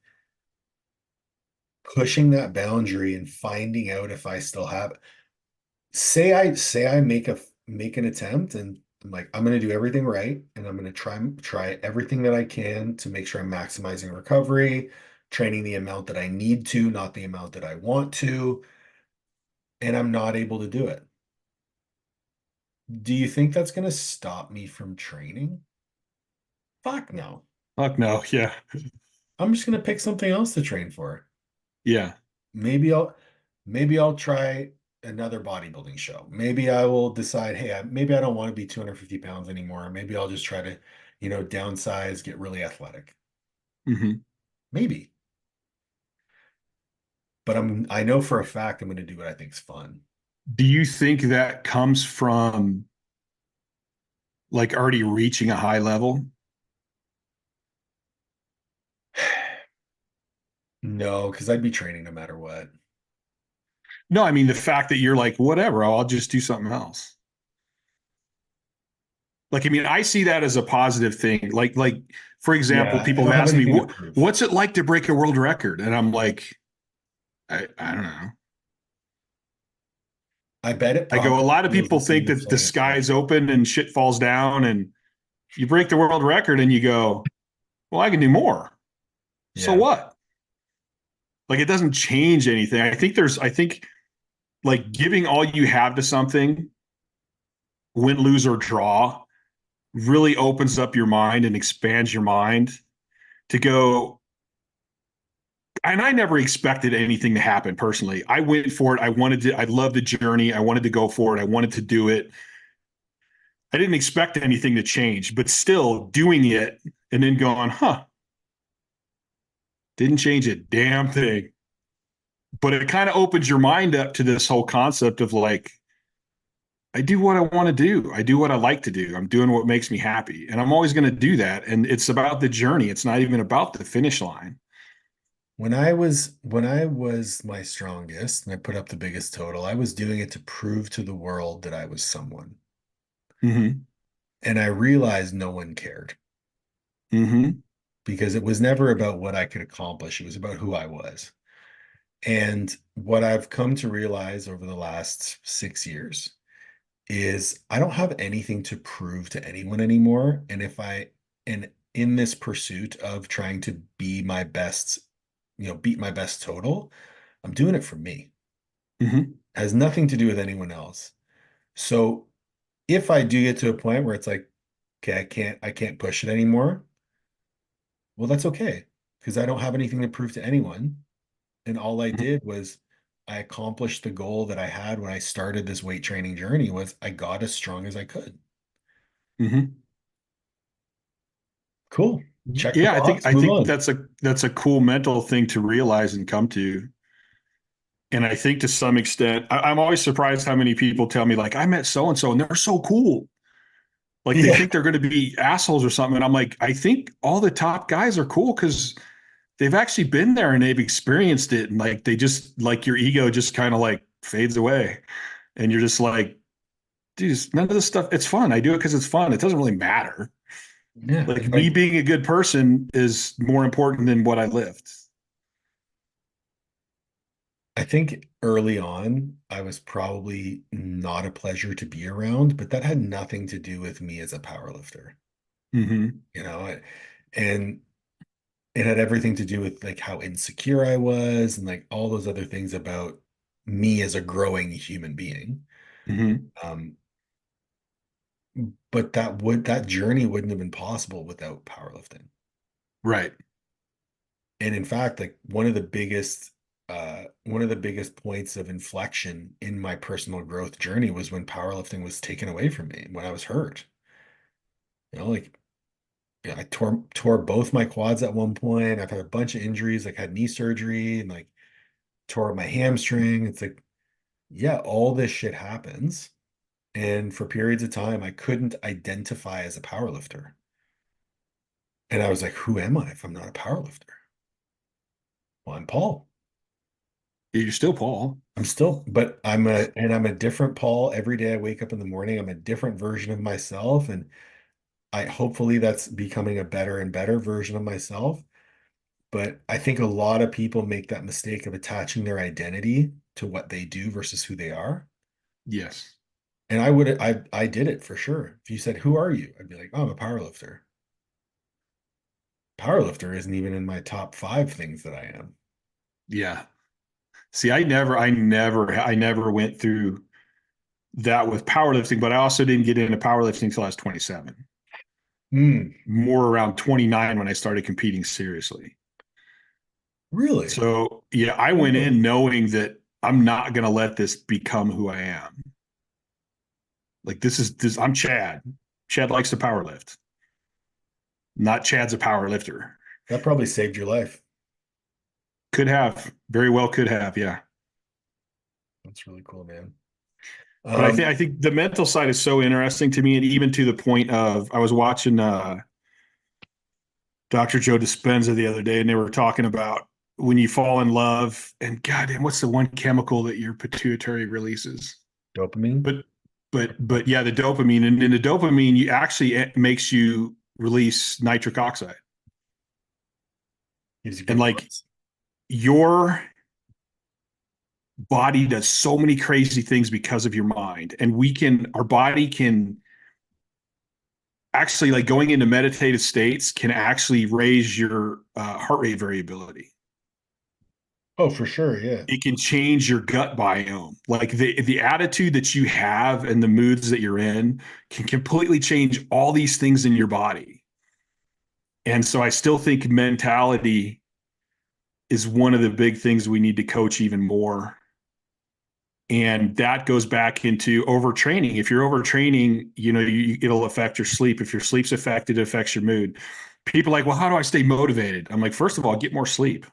pushing that boundary and finding out if I still have say I make an attempt and I'm like, I'm going to do everything right, and I'm going to try everything that I can to make sure I'm maximizing recovery, training the amount that I need to, not the amount that I want to, and I'm not able to do it. Do you think that's going to stop me from training? Fuck no. Fuck no. Yeah. I'm just going to pick something else to train for. Yeah. Maybe I'll try another bodybuilding show. Maybe I will decide, hey, maybe I don't want to be 250 pounds anymore. Maybe I'll just try to, downsize, get really athletic. Hmm. Maybe. But I know for a fact I'm going to do what I think is fun. Do you think that comes from like already reaching a high level? No, because I'd be training no matter what. No, I mean the fact that you're like, whatever, I'll just do something else. Like, I mean, I see that as a positive thing. Like, for example, Yeah, I people don't have have asked me, anything to prove. what's it like to break a world record? And I'm like, I don't know. I bet it I go, probably a lot of feels the people think same as that the setting a sky's pull-up. open and shit falls down and you break the world record and you go, well, I can do more. So Yeah. what? Like, it doesn't change anything. I think like giving all you have to something, win, lose, or draw, really opens up your mind and expands your mind to go. And I never expected anything to happen personally. I went for it. I loved the journey. I wanted to go for it. I wanted to do it. I didn't expect anything to change, but still doing it and then going, huh, didn't change a damn thing. But it kind of opens your mind up to this whole concept of like, I do what I want to do. I do what I like to do. I'm doing what makes me happy. And I'm always going to do that. And it's about the journey. It's not even about the finish line. When I was my strongest and I put up the biggest total, I was doing it to prove to the world that I was someone. Mm-hmm. And I realized no one cared Mm-hmm. because it was never about what I could accomplish. It was about who I was. And what I've come to realize over the last 6 years is I don't have anything to prove to anyone anymore. And in this pursuit of trying to be my best, beat my best total, I'm doing it for me. Mm-hmm. It has nothing to do with anyone else. So if I do get to a point where it's like, okay, I can't push it anymore, well, that's okay because I don't have anything to prove to anyone. And all I did was I accomplished the goal that I had when I started this weight training journey was I got as strong as I could. Mm-hmm. Cool. Check the Yeah, box, I move think on. that's a cool mental thing to realize and come to. And I think to some extent, I'm always surprised how many people tell me like I met so and so and they're so cool. Like they Yeah. think they're going to be assholes or something. And I'm like, I think all the top guys are cool because they've actually been there and they've experienced it. And like they just like your ego just kind of like fades away. And you're just like, dude, none of this stuff, it's fun. I do it because it's fun. It doesn't really matter. Yeah. Like It's me like being a good person is more important than what I lived. I think early on, I was probably not a pleasure to be around, but that had nothing to do with me as a powerlifter, Mm-hmm. you know, and it had everything to do with like how insecure I was and like all those other things about me as a growing human being. Mm-hmm. Um, but that journey wouldn't have been possible without powerlifting. Right. And in fact, like one of the biggest points of inflection in my personal growth journey was when powerlifting was taken away from me when I was hurt. Like I tore both my quads at one point. I've had a bunch of injuries, like had knee surgery and like tore my hamstring. It's like, yeah, all this shit happens. And for periods of time, I couldn't identify as a powerlifter. And I was like, who am I if I'm not a powerlifter? Well, I'm Paul. You're still Paul. But I'm a different Paul every day I wake up in the morning. I'm a different version of myself. And I hopefully that's becoming a better and better version of myself. But I think a lot of people make that mistake of attaching their identity to what they do versus who they are. Yes. And I did it for sure. If you said, "Who are you?" I'd be like, "Oh, I'm a powerlifter." Powerlifter isn't even in my top 5 things that I am. Yeah. See, I never went through that with powerlifting, but I also didn't get into powerlifting until I was 27, Hmm. more around 29 when I started competing seriously. Really? So yeah, I went Okay. in knowing that I'm not going to let this become who I am. Like this, I'm Chad. Chad likes to powerlift. Not Chad's a powerlifter. That probably saved your life. Could have, very well could have, yeah. That's really cool, man. But I think Um, I think the mental side is so interesting to me, and even to the point of I was watching Dr. Joe Dispenza the other day, and they were talking about when you fall in love, and goddamn, what's the one chemical that your pituitary releases? dopamine But but yeah, the dopamine, and in the dopamine, you actually it makes you release nitric oxide, gives you and good like vibes. your body does so many crazy things because of your mind, and our body can actually, like, going into meditative states can actually raise your heart rate variability. Oh, for sure. Yeah. It can change your gut biome. Like the attitude that you have and the moods that you're in can completely change all these things in your body. And so I still think mentality is one of the big things we need to coach even more. And that goes back into overtraining. If you're overtraining, it'll affect your sleep. If your sleep's affected, it affects your mood. People are like, well, how do I stay motivated? I'm like, first of all, get more sleep.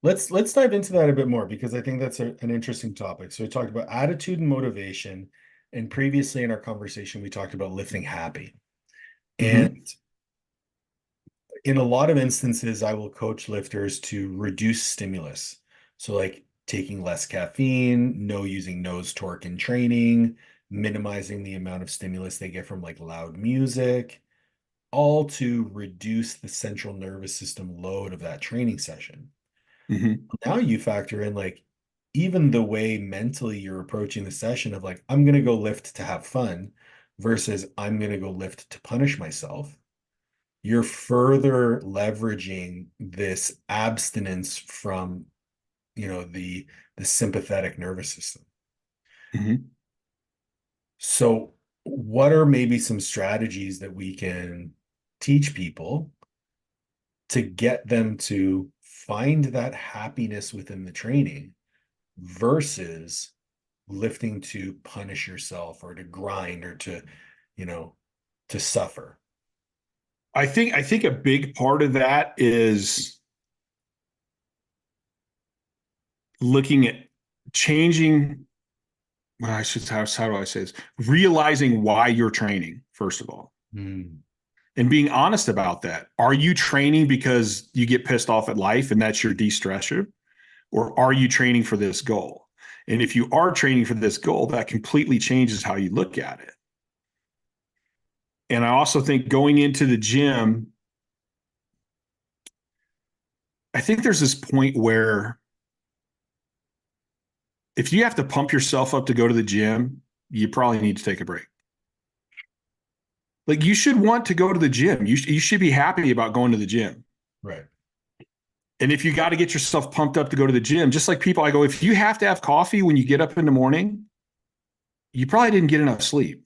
Let's dive into that a bit more because I think that's an interesting topic. So we talked about attitude and motivation, and previously in our conversation we talked about lifting happy. Mm-hmm. And in a lot of instances, I will coach lifters to reduce stimulus. So, like taking less caffeine, no using nose torque in training, minimizing the amount of stimulus they get from like loud music, all to reduce the central nervous system load of that training session. Mm-hmm. Now you factor in like even the way mentally you're approaching the session of like, I'm going to go lift to have fun versus I'm going to go lift to punish myself. You're further leveraging this abstinence from, the sympathetic nervous system. Mm-hmm. So, what are maybe some strategies that we can teach people to get them to find that happiness within the training versus lifting to punish yourself or to grind or to, you know, to suffer? I think a big part of that is looking at changing. Well, I should how do I say this? Realizing why you're training, first of all, Mm. and being honest about that. Are you training because you get pissed off at life and that's your de-stressor? Or are you training for this goal? And if you are training for this goal, that completely changes how you look at it. And I also think going into the gym, I think there's this point where if you have to pump yourself up to go to the gym, you probably need to take a break. Like, you should want to go to the gym. You should be happy about going to the gym. Right. And if you got to get yourself pumped up to go to the gym, just like people, I go, if you have to have coffee when you get up in the morning, you probably didn't get enough sleep.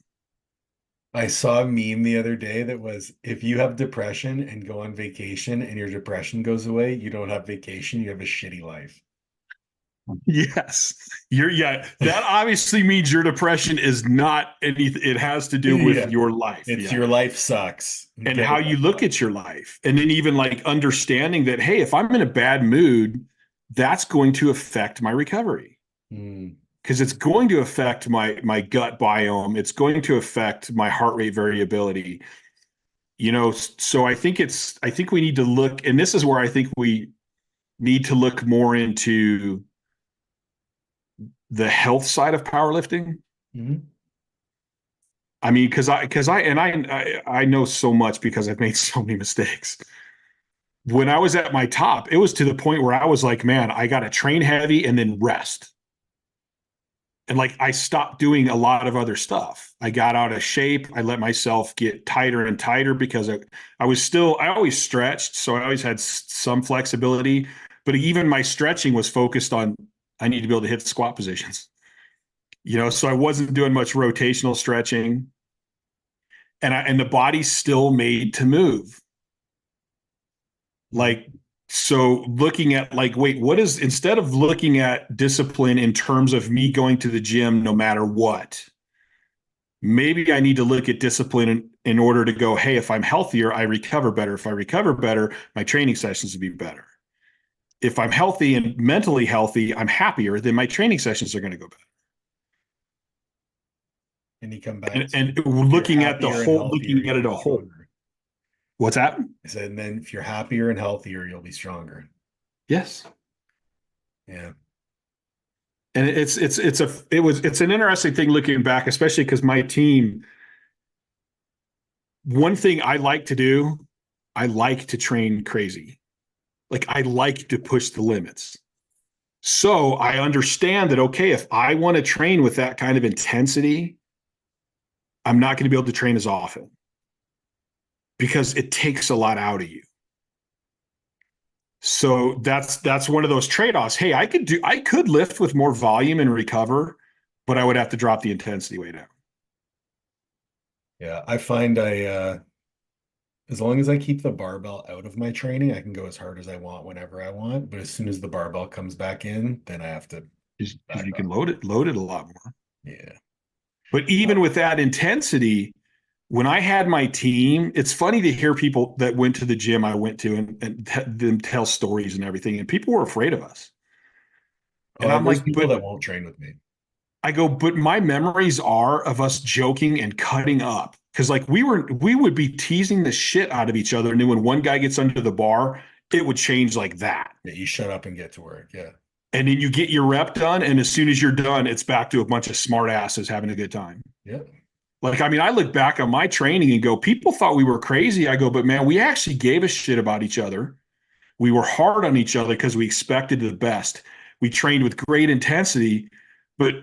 I saw a meme the other day that was if you have depression and go on vacation and your depression goes away, you don't have vacation, you have a shitty life. Yes. Yeah, that obviously means your depression is not anything, it has to do with Yeah. your life. It's Yeah. your life sucks. And Get how it you done. look at your life. And then even like understanding that, hey, if I'm in a bad mood, that's going to affect my recovery Mm. because it's going to affect my gut biome. It's going to affect my heart rate variability. So I think we need to look, and this is where I think we need to look more into the health side of powerlifting. Mhm. I mean, because I know so much because I've made so many mistakes. When I was at my top, it was to the point where I was like, man, I got to train heavy and then rest. And like I stopped doing a lot of other stuff. I got out of shape. I let myself get tighter and tighter because I always stretched. So I always had some flexibility, but even my stretching was focused on, I need to be able to hit squat positions, so I wasn't doing much rotational stretching, and the body's still made to move. Like, so looking at like, wait, instead of looking at discipline in terms of me going to the gym no matter what, maybe I need to look at discipline in order to go, hey, if I'm healthier, I recover better. If I recover better, my training sessions will be better. If I'm healthy and mentally healthy, I'm happier, then my training sessions are going to go better. And you come back to, And if you're looking at happier and healthier, looking at you'll it be a whole. stronger. What's that? I said, and then if you're happier and healthier, you'll be stronger. Yes. Yeah. And it's an interesting thing looking back, especially because my team, one thing I like to do, I like to train crazy. Like I like to push the limits. So I understand that, okay, if I want to train with that kind of intensity, I'm not going to be able to train as often because it takes a lot out of you. So that's one of those trade-offs. Hey, I could lift with more volume and recover, but I would have to drop the intensity way down. Yeah. I find as long as I keep the barbell out of my training, I can go as hard as I want whenever I want. But as soon as the barbell comes back in, then I have to Because back you can off. load it a lot more. Yeah. But even with that intensity, when I had my team, it's funny to hear people that went to the gym I went to and them tell stories and everything, and people were afraid of us. And I'm There's like, people but that won't train with me. I go, but my memories are of us joking and cutting up. Cause like we would be teasing the shit out of each other. And then when one guy gets under the bar, it would change like that. Yeah, you shut up and get to work. Yeah. And then you get your rep done. And as soon as you're done, it's back to a bunch of smart asses having a good time. Yeah. Like, I mean, I look back on my training and go, people thought we were crazy. I go, but man, we actually gave a shit about each other. We were hard on each other because we expected the best. We trained with great intensity, but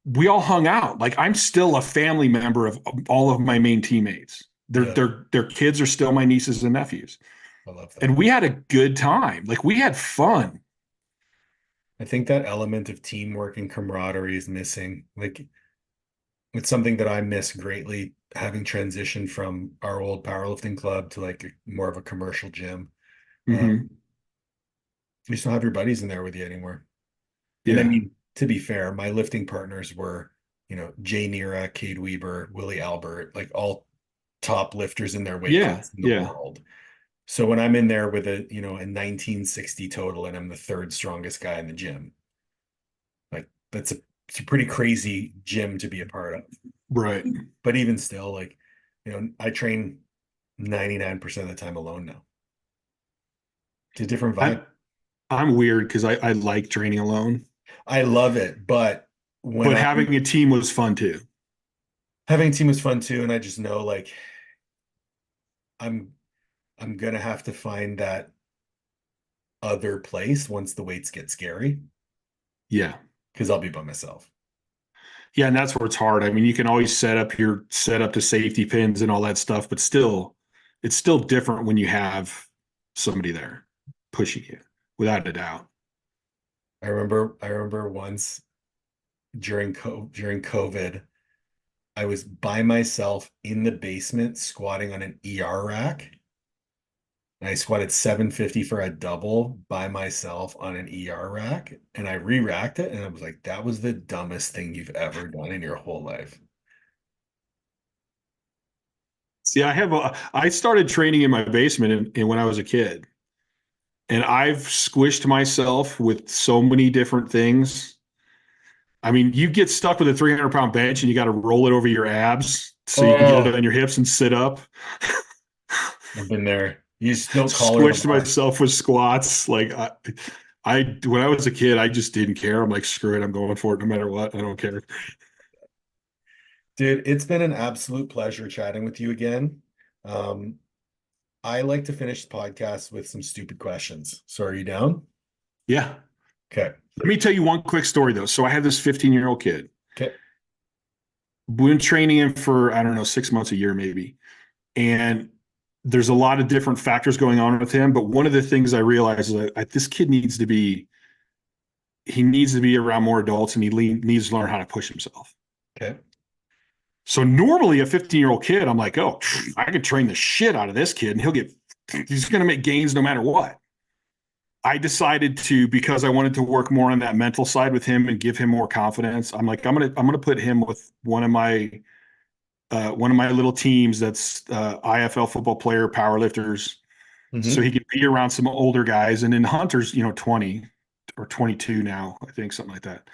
we all hung out. Like I'm still a family member of all of my main teammates. Yeah. Their kids are still my nieces and nephews. I love that. And we had a good time. Like we had fun. I think that element of teamwork and camaraderie is missing. Like it's something that I miss greatly, having transitioned from our old powerlifting club to like more of a commercial gym. Mm-hmm. You just don't have your buddies in there with you anymore. And I Yeah. mean, to be fair, my lifting partners were, Jay Nira, Cade Weber, Willie Albert, like all top lifters in their weight Yeah. class in the Yeah. world. So when I'm in there with a 1960 total and I'm the third strongest guy in the gym, like it's a pretty crazy gym to be a part of. Right. But even still, like, I train 99% of the time alone now. It's a different vibe. I'm I'm weird because I like training alone, I love it, but when but I having a team was fun too. having a team is fun too, and I just know like I'm I'm gonna have to find that other place once the weights get scary Yeah. because I'll be by myself. Yeah, and that's where it's hard. I mean, you can always set up the safety pins and all that stuff, but still, it's still different when you have somebody there pushing you, without a doubt. I remember once during COVID, I was by myself in the basement squatting on an ER rack. And I squatted 750 for a double by myself on an ER rack. And I re-racked it. And I was like, that was the dumbest thing you've ever done in your whole life. See, I started training in my basement when I was a kid, and I've squished myself with so many different things. I mean, you get stuck with a 300-pound bench and you got to roll it over your abs so you can get it Oh, on your hips and sit up. I've been there. You just don't call her the Squished bar. myself with squats. Like when I was a kid, I just didn't care. I'm like, screw it, I'm going for it no matter what. I don't care. Dude, it's been an absolute pleasure chatting with you again. Um, I like to finish the podcast with some stupid questions. So are you down? Yeah. Okay. Let me tell you one quick story though. So I had this 15-year-old kid. Okay. Been training him for, I don't know, 6 months, a year maybe. And there's a lot of different factors going on with him. But one of the things I realized is that this kid he needs to be around more adults, and needs to learn how to push himself. Okay. So normally a 15-year-old kid, I'm like, oh, I could train the shit out of this kid and he's going to make gains no matter what. I decided to, because I wanted to work more on that mental side with him and give him more confidence. I'm like, I'm going to put him with one of my little teams that's IFL football player powerlifters, so Hmm. he could be around some older guys. And then Hunter's, 20 or 22 now, I think, something like that.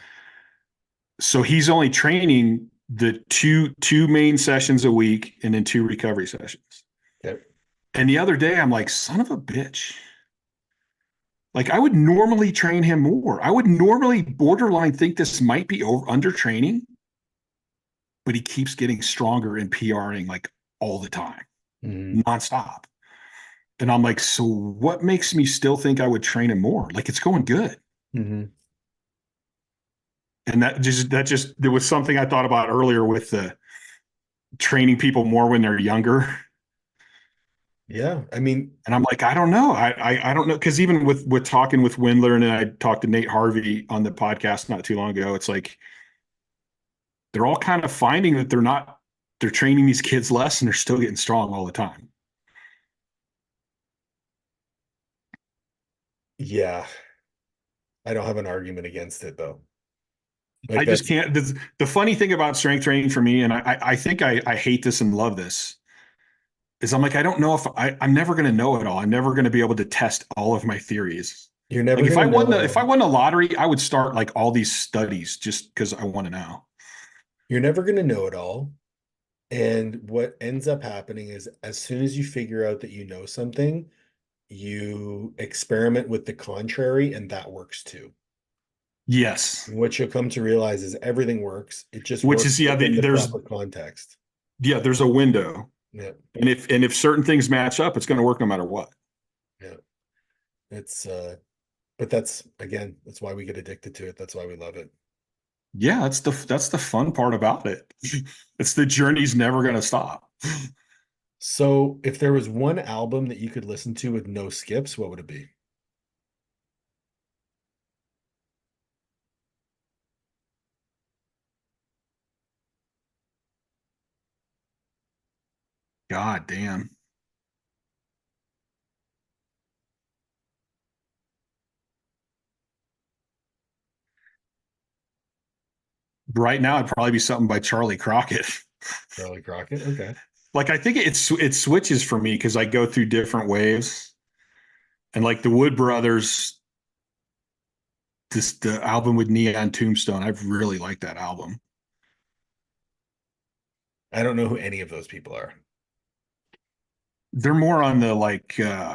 So he's only training the two main sessions a week and then 2 recovery sessions. Okay. And the other day, I'm like, son of a bitch. Like, I would normally train him more. I would normally borderline think this might be under training, but he keeps getting stronger and PRing like all the time, Hmm. nonstop. And I'm like, so what makes me still think I would train him more? Like, it's going good. Hmm. And there was something I thought about earlier with the training people more when they're younger. Yeah. I mean, And I'm like, I don't know. I don't know. Cause even with talking with Windler, and then I talked to Nate Harvey on the podcast not too long ago, it's like, they're all kind of finding that they're training these kids less and they're still getting strong all the time. yeah, I don't have an argument against it though. Like I just that's can't. The funny thing about strength training for me, and I think I hate this and love this, is I'm like, I don't know if I'm never going to know it all. I'm never going to be able to test all of my theories. you're never Like gonna if I know. won the lottery, I would start like all these studies just because I want to know. You're never gonna know it all. And what ends up happening is as soon as you figure out that you know something, you experiment with the contrary, and that works too. Yes, And what you'll come to realize is everything works. It just which works is within the proper context. there's a window, Yeah. and if certain things match up, it's going to work no matter what. Yeah. It's but that's again, that's why we get addicted to it. That's why we love it. Yeah, that's the fun part about it. It's the journey's never going to stop. So if there was one album that you could listen to with no skips, what would it be? God damn. Right now, it'd probably be something by Charlie Crockett. Charlie Crockett? Okay. Like, I think it switches for me because I go through different waves, and like the Wood Brothers, the album with Neon Tombstone, I've really liked that album. I don't know who any of those people are. They're more on the like I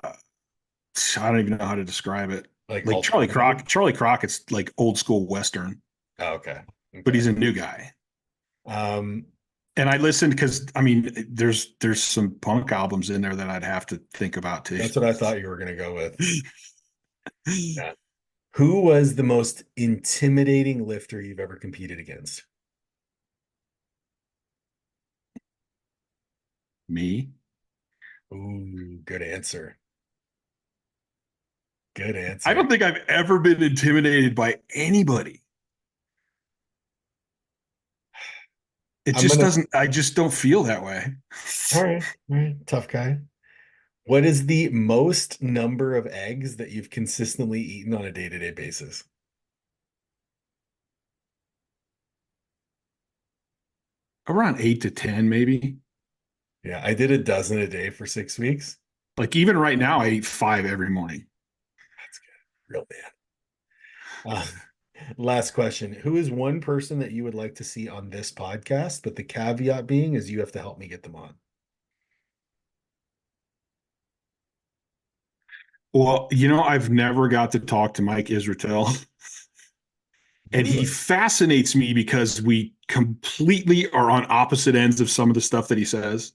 don't even know how to describe it. Like Like alternative? Charlie Crockett's like old school Western, Oh, okay. but Okay. he's a new guy. Um, And I listened because I mean, there's some punk albums in there that I'd have to think about too. that's what I thought you were gonna go with. Yeah. Who was the most intimidating lifter you've ever competed against? Me? Ooh, good answer. Good I answer. don't think I've ever been intimidated by anybody. It I'm just gonna, doesn't, I just don't feel that way. all right, tough guy. What is the most number of eggs that you've consistently eaten on a day-to-day basis? Around 8 to 10, maybe. Yeah, I did a dozen a day for 6 weeks. Like even right now, I eat 5 every morning. That's good. Real bad. Last question. Who is one person that you would like to see on this podcast? But the caveat being is you have to help me get them on. Well, I've never got to talk to Mike Israetel, and he Really? fascinates me because we completely are on opposite ends of some of the stuff that he says.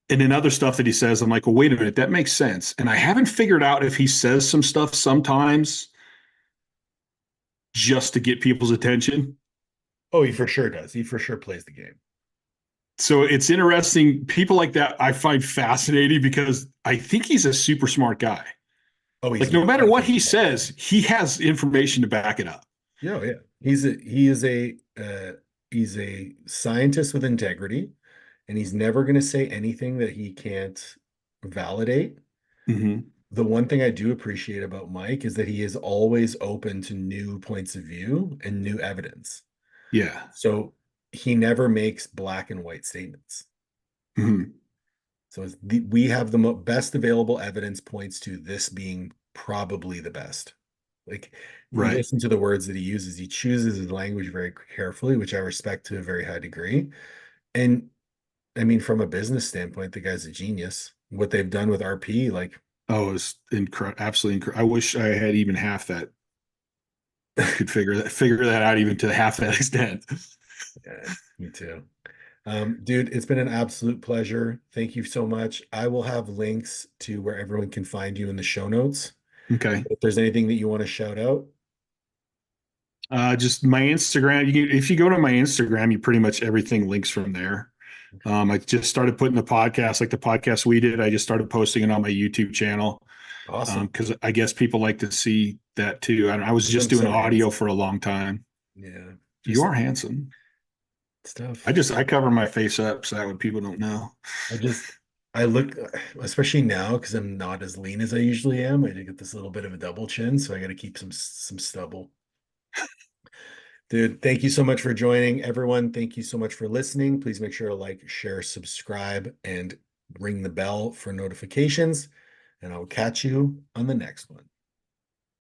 And then other stuff that he says, I'm like, well, wait a minute, that makes sense. And I haven't figured out if he says some stuff sometimes just to get people's attention, Oh, he for sure does. He for sure plays the game. So it's interesting. People like that I find fascinating because I think he's a super smart guy. Oh, he's Like no matter what incredibly he smart. says, he has information to back it up. Yeah, oh, yeah. He's a scientist with integrity, and he's never going to say anything that he can't validate. Mm-hmm. The one thing I do appreciate about Mike is that he is always open to new points of view and new evidence. Yeah. So he never makes black and white statements. Mm-hmm. So we have the best available evidence points to this being probably the best. Like you Right. listen to the words that he uses, he chooses his language very carefully, which I respect to a very high degree. And I mean, from a business standpoint, the guy's a genius. What they've done with RP, like, Oh, it's incredible. Absolutely incredible. I wish I had even half that. Could figure that out even to half that extent. yeah, me too. Dude, it's been an absolute pleasure. Thank you so much. I will have links to where everyone can find you in the show notes. Okay. If there's anything that you want to shout out, Just my Instagram. If you go to my Instagram, you pretty much everything links from there. I just started putting the podcast, like the podcast we did. I just started posting it on my YouTube channel awesome. because I guess people like to see that too. I was just I'm doing so audio handsome. for a long time. Yeah, You just are handsome. stuff. I cover my face up so that way people don't know. I just I look, especially now because I'm not as lean as I usually am. I did get this little bit of a double chin, so I got to keep some stubble. Dude, thank you so much for joining. Everyone, thank you so much for listening. Please make sure to like, share, subscribe, and ring the bell for notifications. And I'll catch you on the next one.